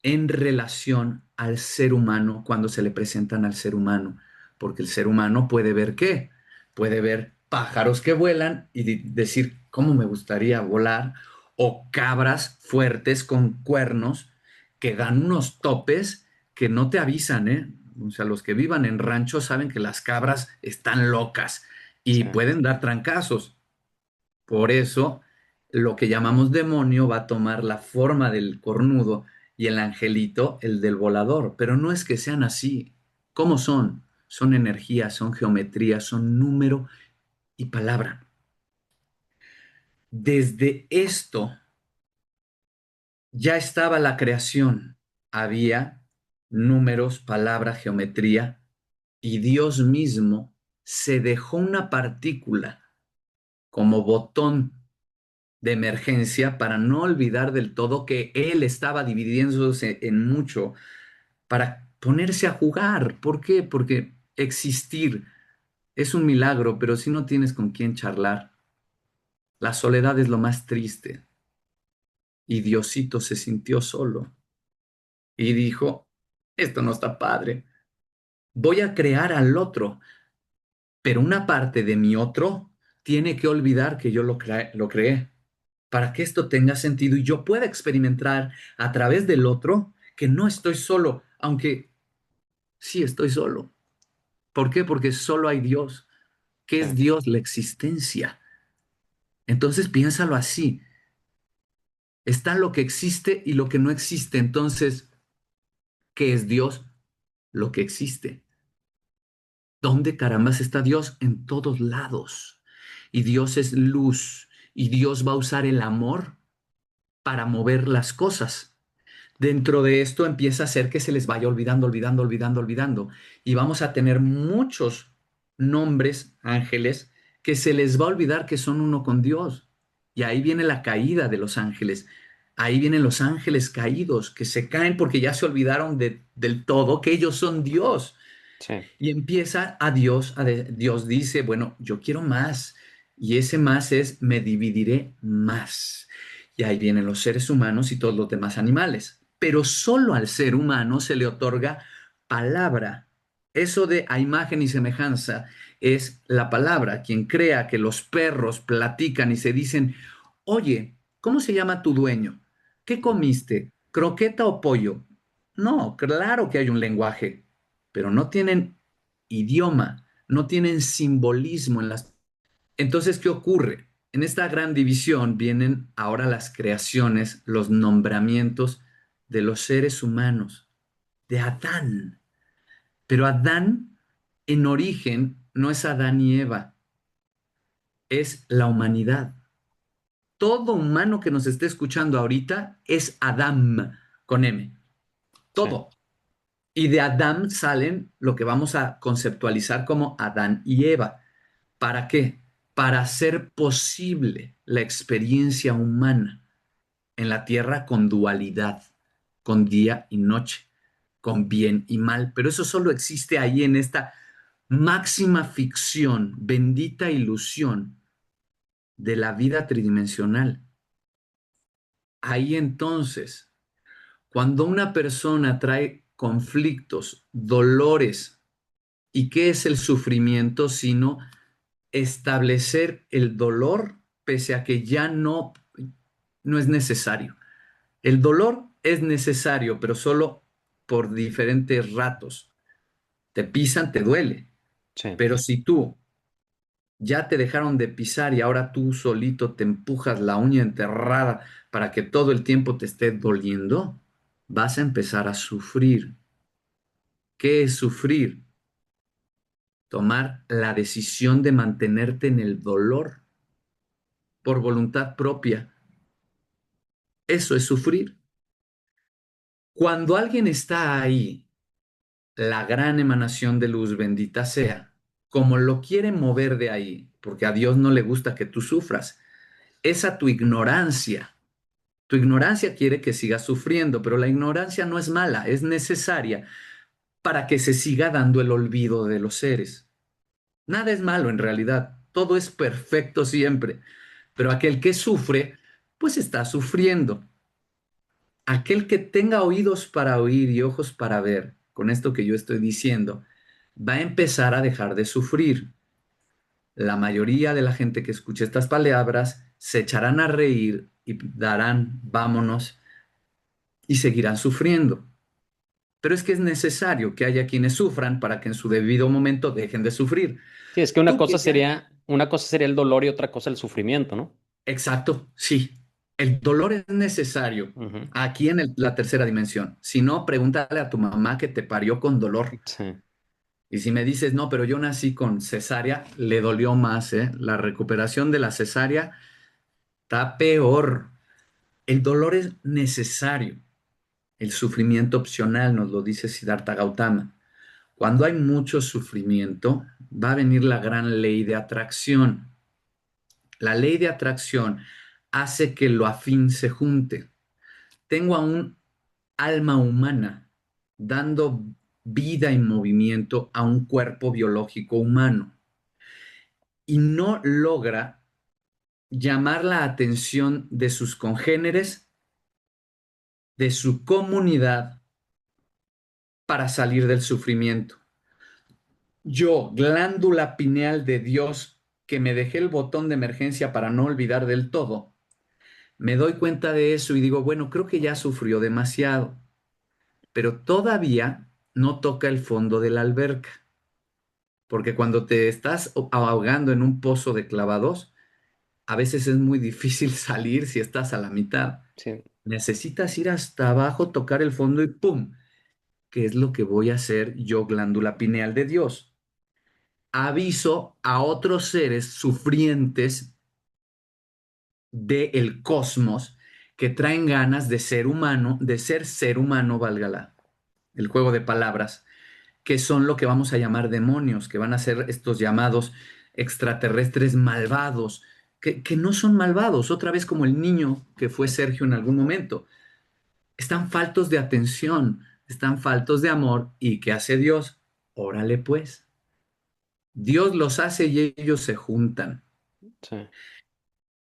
en relación al ser humano cuando se le presentan al ser humano. Porque el ser humano puede ver qué? Puede ver pájaros que vuelan y decir, ¿cómo me gustaría volar? O cabras fuertes con cuernos que dan unos topes que no te avisan, ¿eh? O sea, los que vivan en ranchos saben que las cabras están locas y Sí. pueden dar trancazos. Por eso, lo que llamamos demonio va a tomar la forma del cornudo y el angelito el del volador. Pero no es que sean así. ¿Cómo son? Son energía, son geometría, son número y palabra. Desde esto ya estaba la creación. Había números, palabra, geometría, y Dios mismo se dejó una partícula como botón de emergencia para no olvidar del todo que Él estaba dividiéndose en mucho, para ponerse a jugar. ¿Por qué? Porque existir es un milagro, pero si no tienes con quién charlar, la soledad es lo más triste. Y Diosito se sintió solo y dijo, esto no está padre, voy a crear al otro, pero una parte de mi otro tiene que olvidar que yo lo creé para que esto tenga sentido y yo pueda experimentar a través del otro que no estoy solo, aunque sí estoy solo. ¿Por qué? Porque solo hay Dios. ¿Qué Sí. es Dios? La existencia. Entonces piénsalo así. Está lo que existe y lo que no existe. Entonces, ¿qué es Dios? Lo que existe. ¿Dónde carambas está Dios? En todos lados. Y Dios es luz. Y Dios va a usar el amor para mover las cosas. Dentro de esto empieza a hacer que se les vaya olvidando, olvidando, olvidando, olvidando. Y vamos a tener muchos nombres, ángeles, que se les va a olvidar que son uno con Dios. Y ahí viene la caída de los ángeles. Ahí vienen los ángeles caídos, que se caen porque ya se olvidaron del todo, que ellos son Dios. Sí, Y empieza a Dios, Dios dice, bueno, yo quiero más. Y ese más es, me dividiré más. Y ahí vienen los seres humanos y todos los demás animales. Pero solo al ser humano se le otorga palabra. Eso de a imagen y semejanza es la palabra. Quien crea que los perros platican y se dicen, oye, ¿cómo se llama tu dueño? ¿Qué comiste? ¿Croqueta o pollo? No, claro que hay un lenguaje, pero no tienen idioma, no tienen simbolismo en las... Entonces, ¿qué ocurre? En esta gran división vienen ahora las creaciones, los nombramientos de los seres humanos, de Adán. Pero Adán, en origen, no es Adán y Eva, es la humanidad. Todo humano que nos esté escuchando ahorita es Adam, con M. sí, Todo. Y de Adán salen lo que vamos a conceptualizar como Adán y Eva. ¿Para qué? Para hacer posible la experiencia humana en la tierra con dualidad, con día y noche, con bien y mal. Pero eso solo existe ahí en esta máxima ficción, bendita ilusión de la vida tridimensional. Ahí entonces, cuando una persona trae conflictos, dolores, ¿y qué es el sufrimiento sino establecer el dolor pese a que ya no es necesario? El dolor es necesario, pero solo por diferentes ratos. Te pisan, te duele. sí. Pero si tú ya te dejaron de pisar y ahora tú solito te empujas la uña enterrada para que todo el tiempo te esté doliendo, vas a empezar a sufrir. ¿Qué es sufrir? Tomar la decisión de mantenerte en el dolor por voluntad propia. Eso es sufrir. Cuando alguien está ahí, la gran emanación de luz, bendita sea, como lo quiere mover de ahí, porque a Dios no le gusta que tú sufras, es a tu ignorancia. Tu ignorancia quiere que sigas sufriendo, pero la ignorancia no es mala, es necesaria para que se siga dando el olvido de los seres. Nada es malo en realidad, todo es perfecto siempre, pero aquel que sufre, pues está sufriendo. Aquel que tenga oídos para oír y ojos para ver, con esto que yo estoy diciendo, va a empezar a dejar de sufrir. La mayoría de la gente que escuche estas palabras se echarán a reír y darán, vámonos, y seguirán sufriendo. Pero es que es necesario que haya quienes sufran para que en su debido momento dejen de sufrir. Sí, es que Tú que ya... una cosa sería el dolor y otra cosa el sufrimiento, ¿no? Exacto, sí. El dolor es necesario Ujú. aquí en la tercera dimensión. Si no, pregúntale a tu mamá que te parió con dolor. Sí, Y si me dices, no, pero yo nací con cesárea, le dolió más, ¿eh? La recuperación de la cesárea está peor. El dolor es necesario. El sufrimiento opcional, nos lo dice Siddhartha Gautama. Cuando hay mucho sufrimiento, va a venir la gran ley de atracción. La ley de atracción hace que lo afín se junte. Tengo a un alma humana dando vida y movimiento a un cuerpo biológico humano y no logra llamar la atención de sus congéneres, de su comunidad, para salir del sufrimiento. Yo, glándula pineal de Dios, que me dejé el botón de emergencia para no olvidar del todo, me doy cuenta de eso y digo, bueno, creo que ya sufrió demasiado, pero todavía no toca el fondo de la alberca, porque cuando te estás ahogando en un pozo de clavados, a veces es muy difícil salir si estás a la mitad. sí. Necesitas ir hasta abajo, tocar el fondo y ¡pum! ¿Qué es lo que voy a hacer yo, glándula pineal de Dios? Aviso a otros seres sufrientes del cosmos que traen ganas de ser humano, de ser humano, valga el juego de palabras, que son lo que vamos a llamar demonios, que van a ser estos llamados extraterrestres malvados, que no son malvados, otra vez como el niño que fue Sergio en algún momento. Están faltos de atención, están faltos de amor. ¿Y qué hace Dios? Órale pues. Dios los hace y ellos se juntan. Sí,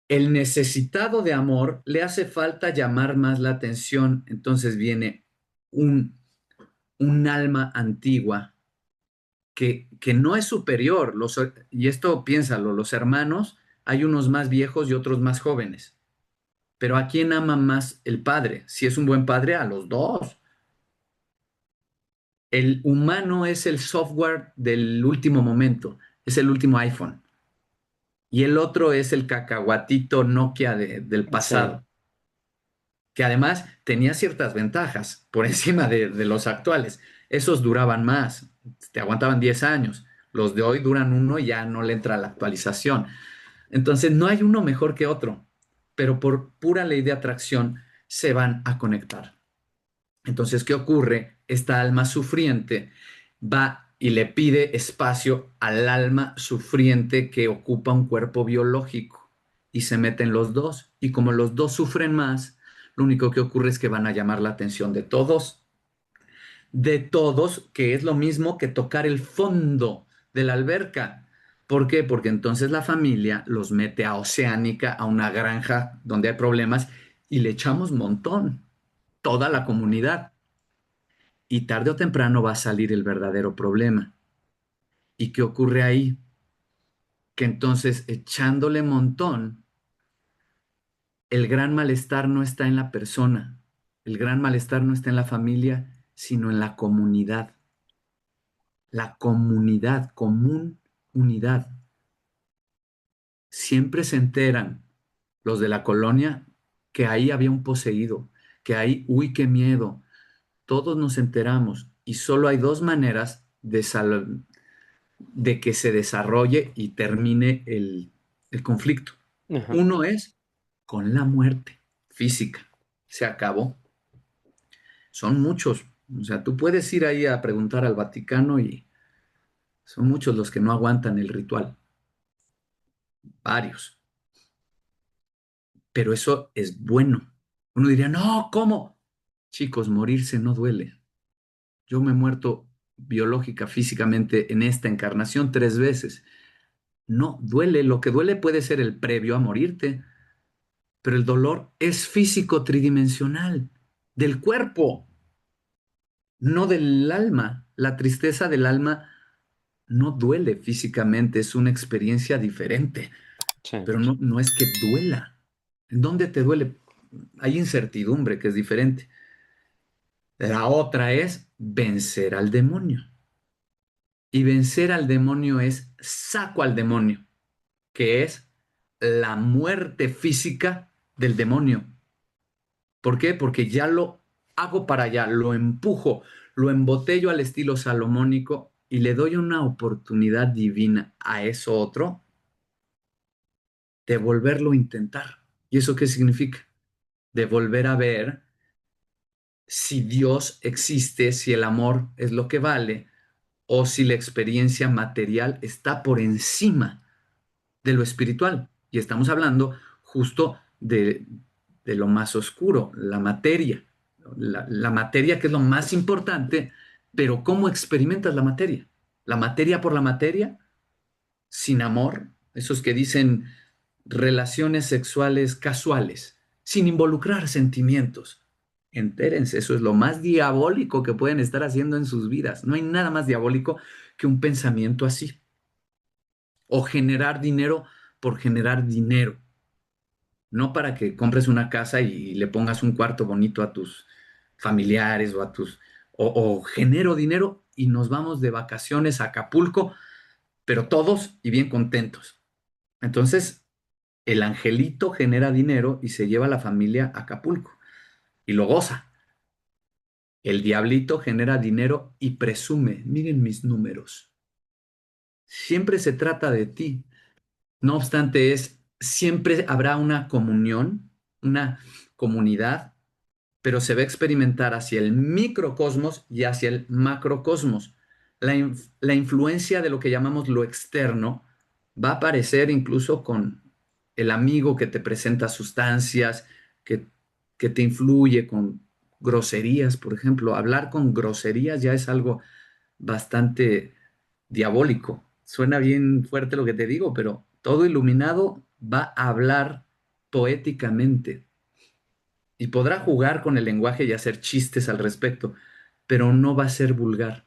El necesitado de amor le hace falta llamar más la atención. Entonces viene un, un alma antigua que no es superior. Y esto piénsalo, los hermanos, hay unos más viejos y otros más jóvenes. Pero ¿a quién ama más el padre? Si es un buen padre, a los dos. El humano es el software del último momento, es el último iPhone. Y el otro es el cacahuatito Nokia del sí, pasado, que además tenía ciertas ventajas por encima de los actuales. Esos duraban más, te aguantaban 10 años. Los de hoy duran uno y ya no le entra la actualización. Entonces no hay uno mejor que otro, pero por pura ley de atracción se van a conectar. Entonces, ¿qué ocurre? Esta alma sufriente va y le pide espacio al alma sufriente que ocupa un cuerpo biológico y se meten los dos. Y como los dos sufren más, lo único que ocurre es que van a llamar la atención de todos, que es lo mismo que tocar el fondo de la alberca. ¿Por qué? Porque entonces la familia los mete a Oceánica, a una granja donde hay problemas y le echamos montón, toda la comunidad. Y tarde o temprano va a salir el verdadero problema. ¿Y qué ocurre ahí? Que entonces echándole montón, el gran malestar no está en la persona, el gran malestar no está en la familia, sino en la comunidad. La comunidad, común unidad. Siempre se enteran los de la colonia que ahí había un poseído, que ahí, uy, qué miedo. Todos nos enteramos y solo hay dos maneras de que se desarrolle y termine el conflicto. ajá, Uno es con la muerte física. Se acabó. Son muchos. O sea, tú puedes ir ahí a preguntar al Vaticano y son muchos los que no aguantan el ritual. Varios. Pero eso es bueno. Uno diría, no, ¿cómo? Chicos, morirse no duele. Yo me he muerto biológica, físicamente en esta encarnación 3 veces. No duele. Lo que duele puede ser el previo a morirte, pero el dolor es físico tridimensional, del cuerpo, no del alma. La tristeza del alma no duele físicamente, es una experiencia diferente, sí, pero no es que duela. ¿En dónde te duele? Hay incertidumbre, que es diferente. La otra es vencer al demonio. Y vencer al demonio es saco al demonio, que es la muerte física del demonio. ¿Por qué? Porque ya lo hago para allá, lo empujo, lo embotello al estilo salomónico y le doy una oportunidad divina a eso otro de volverlo a intentar. ¿Y eso qué significa? De volver a ver si Dios existe, si el amor es lo que vale o si la experiencia material está por encima de lo espiritual. Y estamos hablando justo de lo más oscuro, la materia. La materia que es lo más importante, pero ¿cómo experimentas la materia? La materia por la materia, sin amor, esos que dicen relaciones sexuales casuales, sin involucrar sentimientos. Entérense, eso es lo más diabólico que pueden estar haciendo en sus vidas. No hay nada más diabólico que un pensamiento así. O generar dinero por generar dinero. No para que compres una casa y le pongas un cuarto bonito a tus familiares o a tus... O genero dinero y nos vamos de vacaciones a Acapulco, pero todos y bien contentos. Entonces, el angelito genera dinero y se lleva a la familia a Acapulco y lo goza. El diablito genera dinero y presume, miren mis números. Siempre se trata de ti. No obstante, siempre habrá una comunión, comunidad, pero se va a experimentar hacia el microcosmos y hacia el macrocosmos. La influencia de lo que llamamos lo externo va a aparecer incluso con el amigo que te presenta sustancias, que, que te influye con groserías, por ejemplo. Hablar con groserías ya es algo bastante diabólico. Suena bien fuerte lo que te digo, pero todo iluminado va a hablar poéticamente y podrá jugar con el lenguaje y hacer chistes al respecto, pero no va a ser vulgar.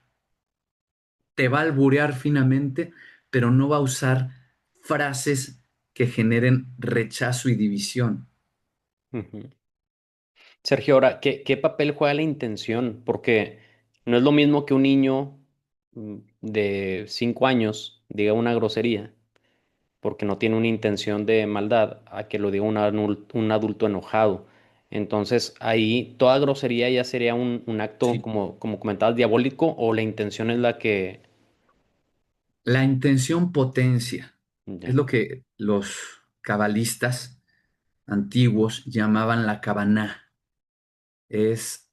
Te va a alburear finamente, pero no va a usar frases que generen rechazo y división. Ujú. Sergio, ahora, ¿qué papel juega la intención? Porque no es lo mismo que un niño de 5 años diga una grosería porque no tiene una intención de maldad a que lo diga un adulto enojado. Entonces, ahí toda grosería ya sería un acto, Sí. como comentabas, diabólico, o la intención es la que... La intención potencia es Ya. lo que los cabalistas antiguos llamaban la kavaná. Es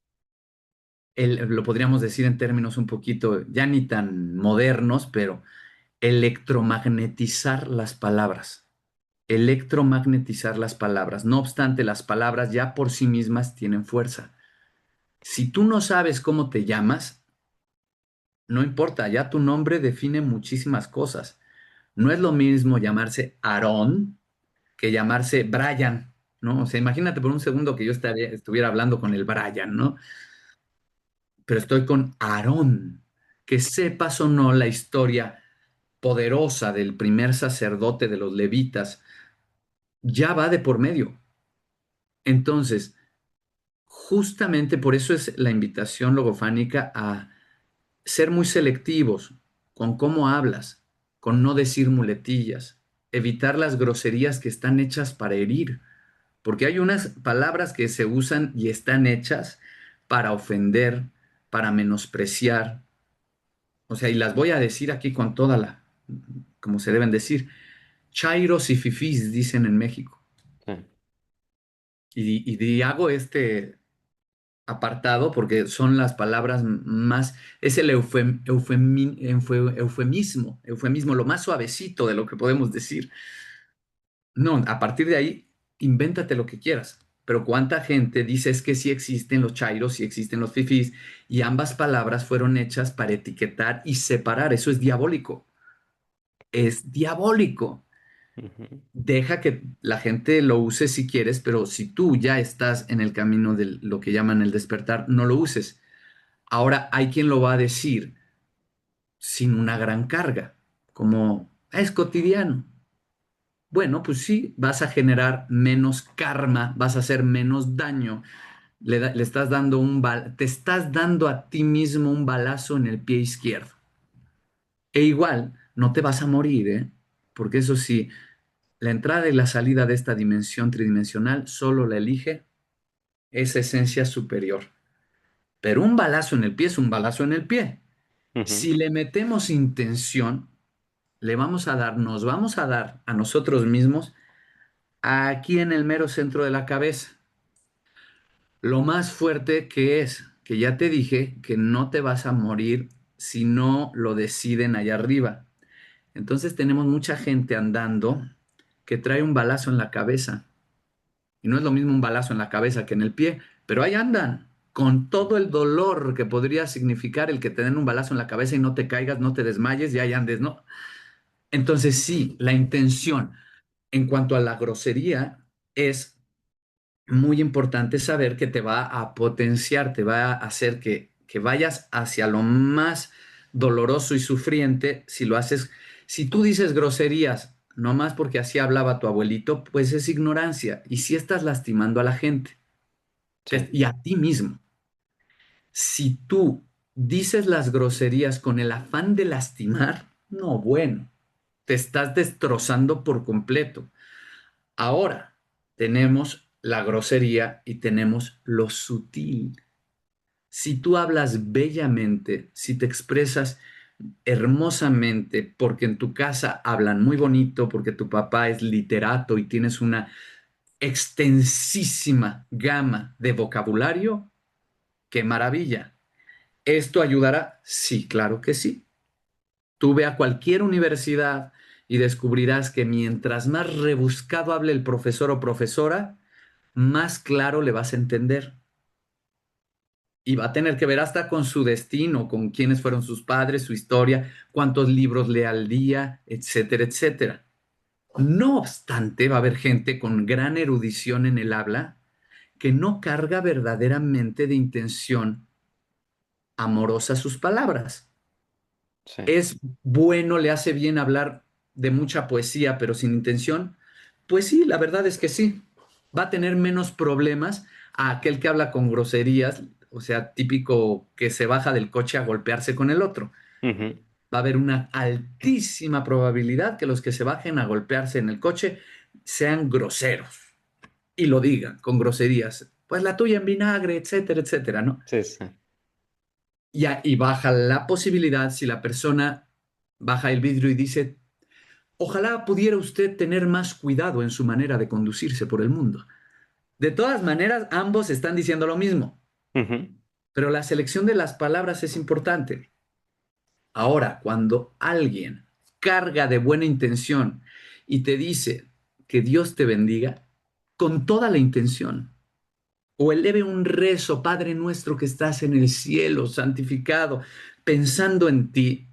lo podríamos decir en términos un poquito, ya ni tan modernos, pero electromagnetizar las palabras. Electromagnetizar las palabras. No obstante, las palabras ya por sí mismas tienen fuerza. Si tú no sabes cómo te llamas, no importa, ya tu nombre define muchísimas cosas. No es lo mismo llamarse Aarón que llamarse Brian, ¿no? O sea, imagínate por un segundo que yo estuviera hablando con el Brian, ¿no? Pero estoy con Aarón. Que sepas o no la historia poderosa del primer sacerdote de los levitas, ya va de por medio. Entonces, justamente por eso es la invitación logofánica a ser muy selectivos con cómo hablas, con no decir muletillas, evitar las groserías que están hechas para herir, porque hay unas palabras que se usan y están hechas para ofender, para menospreciar, o sea, y las voy a decir aquí con toda como se deben decir, chairos y fifís, dicen en México. Sí. Y hago este apartado porque son las palabras más, es el eufemismo, lo más suavecito de lo que podemos decir. No, a partir de ahí, invéntate lo que quieras. Pero cuánta gente dice es que sí existen los chairos, sí existen los fifís, y ambas palabras fueron hechas para etiquetar y separar. Eso es diabólico. Es diabólico. Ujú. Deja que la gente lo use si quieres, pero si tú ya estás en el camino de lo que llaman el despertar, no lo uses. Ahora hay quien lo va a decir sin una gran carga, como es cotidiano. Bueno, pues sí, vas a generar menos karma, vas a hacer menos daño, le estás dando te estás dando a ti mismo un balazo en el pie izquierdo. E igual, no te vas a morir, ¿eh? Porque eso sí, la entrada y la salida de esta dimensión tridimensional solo la elige esa esencia superior. Pero un balazo en el pie es un balazo en el pie. Ujú. Si le metemos intención, nos vamos a dar a nosotros mismos aquí en el mero centro de la cabeza. Lo más fuerte que es, que ya te dije que no te vas a morir si no lo deciden allá arriba. Entonces tenemos mucha gente andando que trae un balazo en la cabeza. Y no es lo mismo un balazo en la cabeza que en el pie, pero ahí andan, con todo el dolor que podría significar el que te den un balazo en la cabeza y no te caigas, no te desmayes y ahí andes, ¿no? Entonces sí, la intención en cuanto a la grosería es muy importante saber que te va a potenciar, te va a hacer que vayas hacia lo más doloroso y sufriente si lo haces. Si tú dices groserías, no más porque así hablaba tu abuelito, pues es ignorancia y si estás lastimando a la gente Sí. y a ti mismo. Si tú dices las groserías con el afán de lastimar, no, bueno, te estás destrozando por completo. Ahora tenemos la grosería y tenemos lo sutil. Si tú hablas bellamente, si te expresas hermosamente, porque en tu casa hablan muy bonito, porque tu papá es literato y tienes una extensísima gama de vocabulario. ¡Qué maravilla! ¿Esto ayudará? Sí, claro que sí. Tú ve a cualquier universidad y descubrirás que mientras más rebuscado hable el profesor o profesora, más claro le vas a entender. Y va a tener que ver hasta con su destino, con quiénes fueron sus padres, su historia, cuántos libros lee al día, etcétera, etcétera. No obstante, va a haber gente con gran erudición en el habla que no carga verdaderamente de intención amorosa sus palabras. Sí. Es bueno, le hace bien hablar de mucha poesía, pero sin intención. Pues sí, la verdad es que sí. Va a tener menos problemas a aquel que habla con groserías, o sea, típico que se baja del coche a golpearse con el otro. Ujú. Va a haber una altísima probabilidad que los que se bajen a golpearse en el coche sean groseros y lo digan con groserías. Pues la tuya en vinagre, etcétera, etcétera, ¿no? Sí, sí. Y baja la posibilidad si la persona baja el vidrio y dice, ojalá pudiera usted tener más cuidado en su manera de conducirse por el mundo. De todas maneras, ambos están diciendo lo mismo, Ujú. pero la selección de las palabras es importante. Ahora, cuando alguien carga de buena intención y te dice que Dios te bendiga, con toda la intención, o eleve un rezo, Padre nuestro que estás en el cielo, santificado, pensando en ti,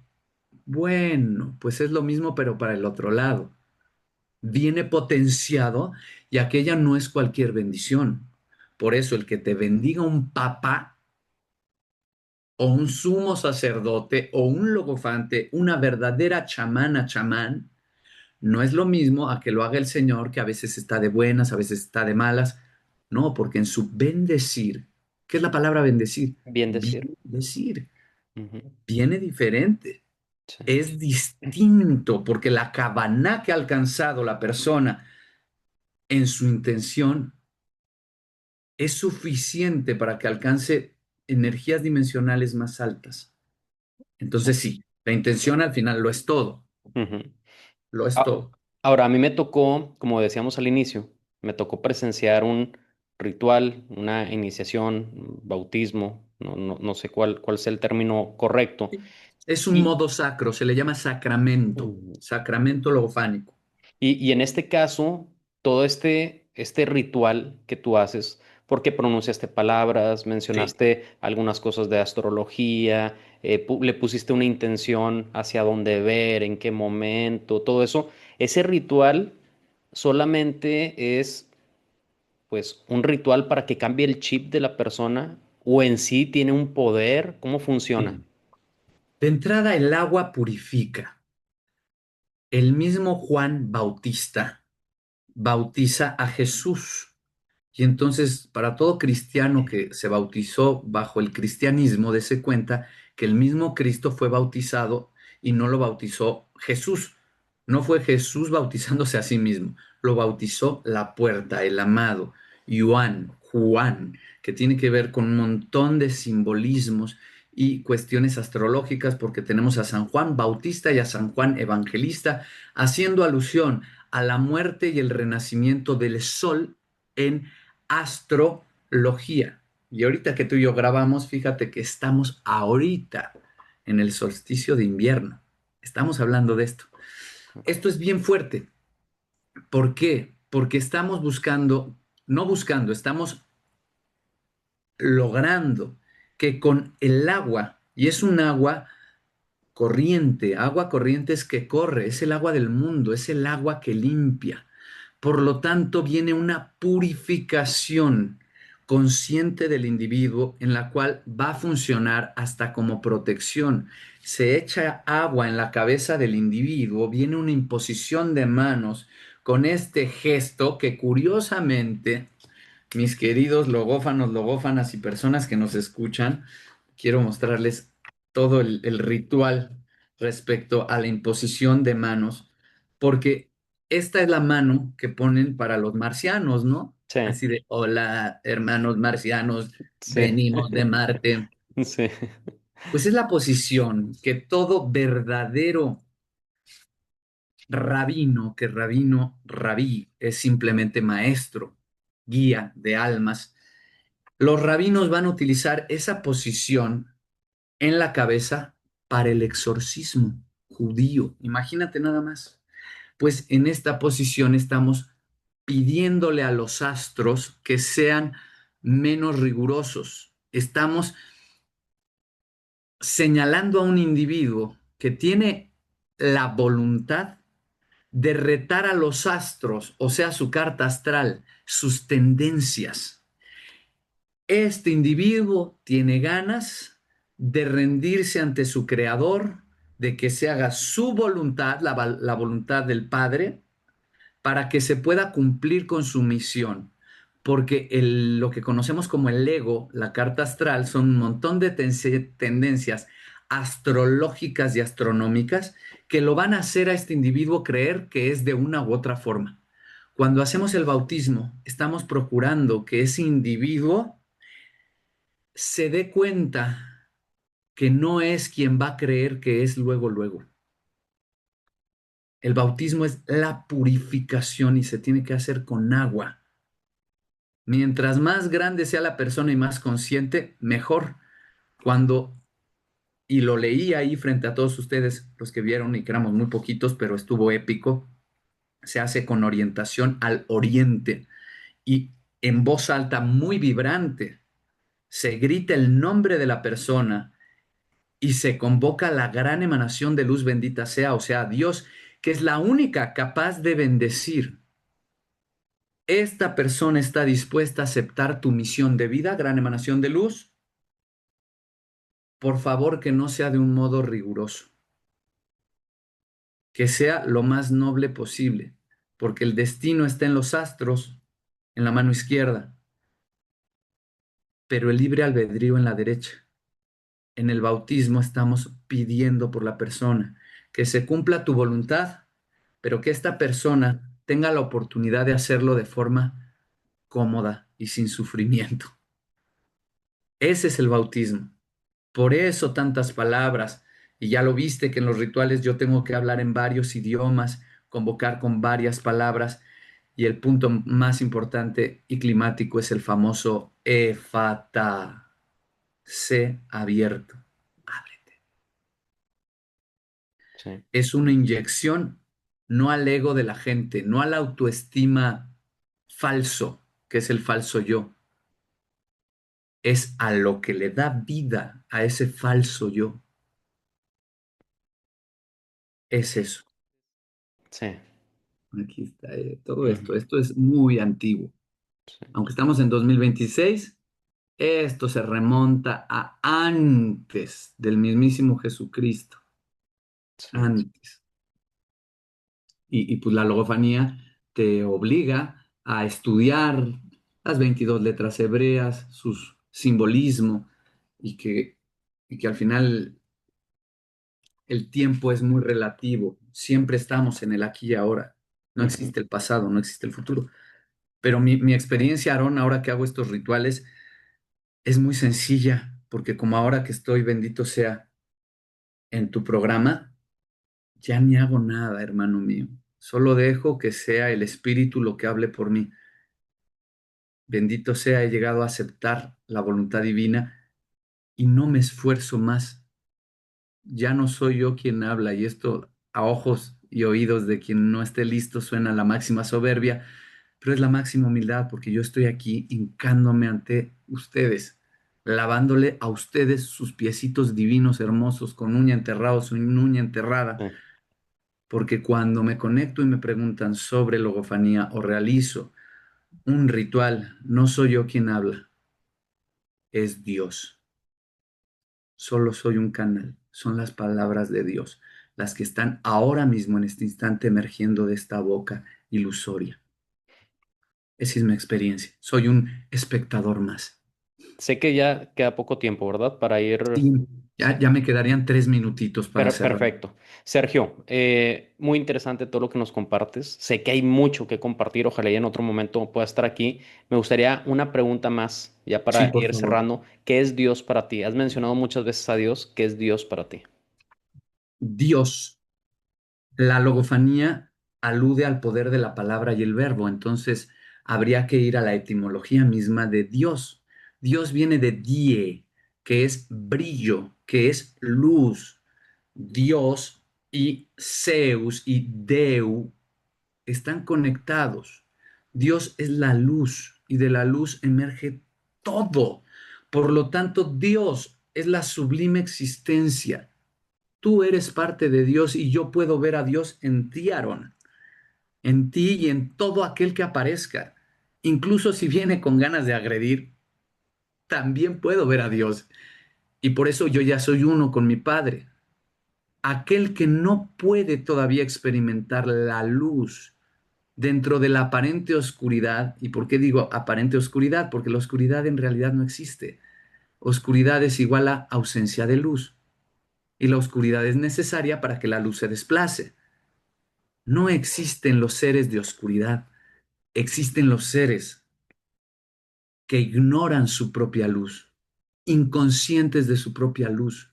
bueno, pues es lo mismo, pero para el otro lado. Viene potenciado y aquella no es cualquier bendición. Por eso el que te bendiga un papa o un sumo sacerdote o un logofante, una verdadera chamana, chamán, no es lo mismo a que lo haga el Señor, que a veces está de buenas, a veces está de malas. No, porque en su bendecir, ¿qué es la palabra bendecir? Bien decir. Bendecir, Ujú. viene diferente, Sí. es distinto, porque la cabana que ha alcanzado la persona en su intención es suficiente para que alcance energías dimensionales más altas. Sí. Entonces sí, la intención al final lo es todo, Ujú. lo es Ah, todo. ahora, a mí me tocó, como decíamos al inicio, me tocó presenciar un ritual, una iniciación, un bautismo, no sé cuál sea el término correcto. Es un Y, modo sacro, se le llama sacramento, sacramento logofánico. y en este caso, todo este ritual que tú haces, porque pronunciaste palabras, Sí. mencionaste algunas cosas de astrología, le pusiste una intención hacia dónde ver, en qué momento, todo eso, ese ritual solamente es pues un ritual para que cambie el chip de la persona o en sí tiene un poder, ¿cómo funciona? Sí. De entrada, el agua purifica. El mismo Juan Bautista bautiza a Jesús. Y entonces, para todo cristiano que se bautizó bajo el cristianismo, dése cuenta que el mismo Cristo fue bautizado y no lo bautizó Jesús. No fue Jesús bautizándose a sí mismo, lo bautizó la puerta, el amado, Juan, que tiene que ver con un montón de simbolismos y cuestiones astrológicas, porque tenemos a San Juan Bautista y a San Juan Evangelista haciendo alusión a la muerte y el renacimiento del sol en astrología. Y ahorita que tú y yo grabamos, fíjate que estamos ahorita en el solsticio de invierno. Estamos hablando de esto. Esto es bien fuerte. ¿Por qué? Porque estamos buscando, no buscando, estamos logrando que con el agua, y es un agua corriente es que corre, es el agua del mundo, es el agua que limpia. Por lo tanto, viene una purificación consciente del individuo en la cual va a funcionar hasta como protección. Se echa agua en la cabeza del individuo, viene una imposición de manos con este gesto que curiosamente, mis queridos logófanos, logófanas y personas que nos escuchan, quiero mostrarles todo el ritual respecto a la imposición de manos, porque esta es la mano que ponen para los marcianos, ¿no? Sí, Así de, hola, hermanos marcianos, sí, venimos de Marte. sí, Pues es la posición que todo verdadero rabino, que rabí, es simplemente maestro, guía de almas. Los rabinos van a utilizar esa posición en la cabeza para el exorcismo judío. Imagínate nada más. Pues en esta posición estamos pidiéndole a los astros que sean menos rigurosos. Estamos señalando a un individuo que tiene la voluntad de retar a los astros, o sea, su carta astral, sus tendencias. Este individuo tiene ganas de rendirse ante su creador, de que se haga su voluntad, la voluntad del Padre, para que se pueda cumplir con su misión. Porque lo que conocemos como el ego, la carta astral, son un montón de tendencias astrológicas y astronómicas que lo van a hacer a este individuo creer que es de una u otra forma. Cuando hacemos el bautismo, estamos procurando que ese individuo se dé cuenta que no es quien va a creer que es luego, luego. El bautismo es la purificación y se tiene que hacer con agua. Mientras más grande sea la persona y más consciente, mejor. Cuando, y lo leí ahí frente a todos ustedes, los que vieron y que éramos muy poquitos, pero estuvo épico, se hace con orientación al oriente y en voz alta, muy vibrante, se grita el nombre de la persona y se convoca la gran emanación de luz bendita sea, o sea, Dios, que es la única capaz de bendecir. Esta persona está dispuesta a aceptar tu misión de vida, gran emanación de luz. Por favor, que no sea de un modo riguroso, que sea lo más noble posible, porque el destino está en los astros, en la mano izquierda, pero el libre albedrío en la derecha. En el bautismo estamos pidiendo por la persona, que se cumpla tu voluntad, pero que esta persona tenga la oportunidad de hacerlo de forma cómoda y sin sufrimiento. Ese es el bautismo. Por eso tantas palabras. Y ya lo viste que en los rituales yo tengo que hablar en varios idiomas, convocar con varias palabras. Y el punto más importante y climático es el famoso Efata, sé abierto, ábrete. Sí, Es una inyección no al ego de la gente, no a la autoestima falso, que es el falso yo, es a lo que le da vida a ese falso yo. Es eso. sí, Aquí está todo ujú, esto. Esto es muy antiguo. sí, Aunque estamos en 2026, esto se remonta a antes del mismísimo Jesucristo. sí, Antes. Pues la logofanía te obliga a estudiar las 22 letras hebreas, su simbolismo, y que al final el tiempo es muy relativo. Siempre estamos en el aquí y ahora. No ujú. existe el pasado, no existe el futuro. Pero mi experiencia, Aarón, ahora que hago estos rituales, es muy sencilla, porque como ahora que estoy, bendito sea, en tu programa, ya ni hago nada, hermano mío. Solo dejo que sea el Espíritu lo que hable por mí. Bendito sea, he llegado a aceptar la voluntad divina y no me esfuerzo más. Ya no soy yo quien habla, y esto a ojos y oídos de quien no esté listo suena la máxima soberbia, pero es la máxima humildad porque yo estoy aquí hincándome ante ustedes, lavándole a ustedes sus piecitos divinos, hermosos, con uña enterrada, su uña enterrada, Sí. porque cuando me conecto y me preguntan sobre logofanía o realizo un ritual, no soy yo quien habla, es Dios. Solo soy un canal, son las palabras de Dios, las que están ahora mismo en este instante emergiendo de esta boca ilusoria. Esa es mi experiencia. Soy un espectador más. Sé que ya queda poco tiempo, ¿verdad? Para ir. Sí, ya me quedarían 3 minutitos para cerrar. Perfecto. Sergio, muy interesante todo lo que nos compartes. Sé que hay mucho que compartir. Ojalá y en otro momento pueda estar aquí. Me gustaría una pregunta más, ya Sí, para por ir favor. cerrando. ¿Qué es Dios para ti? Has mencionado muchas veces a Dios. ¿Qué es Dios para ti? Dios La logofanía alude al poder de la palabra y el verbo, entonces habría que ir a la etimología misma de Dios. Dios viene de die, que es brillo, que es luz. Dios y Zeus y Deu están conectados. Dios es la luz y de la luz emerge todo. Por lo tanto, Dios es la sublime existencia. Tú eres parte de Dios y yo puedo ver a Dios en ti, Aarón, en ti y en todo aquel que aparezca. Incluso si viene con ganas de agredir, también puedo ver a Dios. Y por eso yo ya soy uno con mi Padre. Aquel que no puede todavía experimentar la luz dentro de la aparente oscuridad. ¿Y por qué digo aparente oscuridad? Porque la oscuridad en realidad no existe. Oscuridad es igual a ausencia de luz. Y la oscuridad es necesaria para que la luz se desplace. No existen los seres de oscuridad, existen los seres que ignoran su propia luz, inconscientes de su propia luz.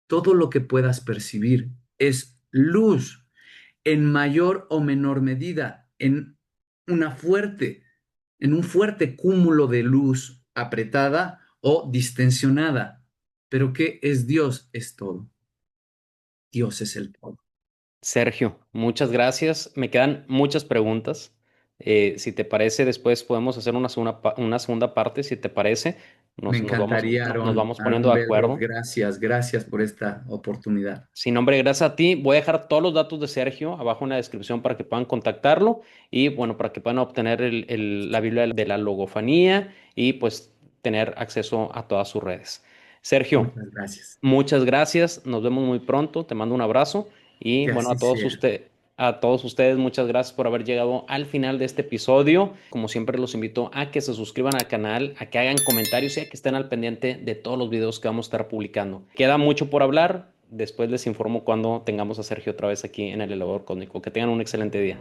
Todo lo que puedas percibir es luz en mayor o menor medida, una fuerte, en un fuerte cúmulo de luz apretada o distensionada. Pero ¿qué es Dios? Es todo. Dios es el todo. Sergio, muchas gracias. Me quedan muchas preguntas. Si te parece, después podemos hacer una segunda parte, si te parece. Me Nos vamos, encantaría, nos Aarón, vamos poniendo Aarón de Belros, acuerdo. gracias, gracias por esta oportunidad. Sin nombre, gracias a ti. Voy a dejar todos los datos de Sergio abajo en la descripción para que puedan contactarlo y bueno, para que puedan obtener la Biblia de la logofanía y pues tener acceso a todas sus redes. Sergio, Muchas gracias. muchas gracias. Nos vemos muy pronto. Te mando un abrazo y Que bueno, así sea. a todos ustedes, muchas gracias por haber llegado al final de este episodio. Como siempre, los invito a que se suscriban al canal, a que hagan comentarios y a que estén al pendiente de todos los videos que vamos a estar publicando. Queda mucho por hablar. Después les informo cuando tengamos a Sergio otra vez aquí en el elevador cósmico. Que tengan un excelente día.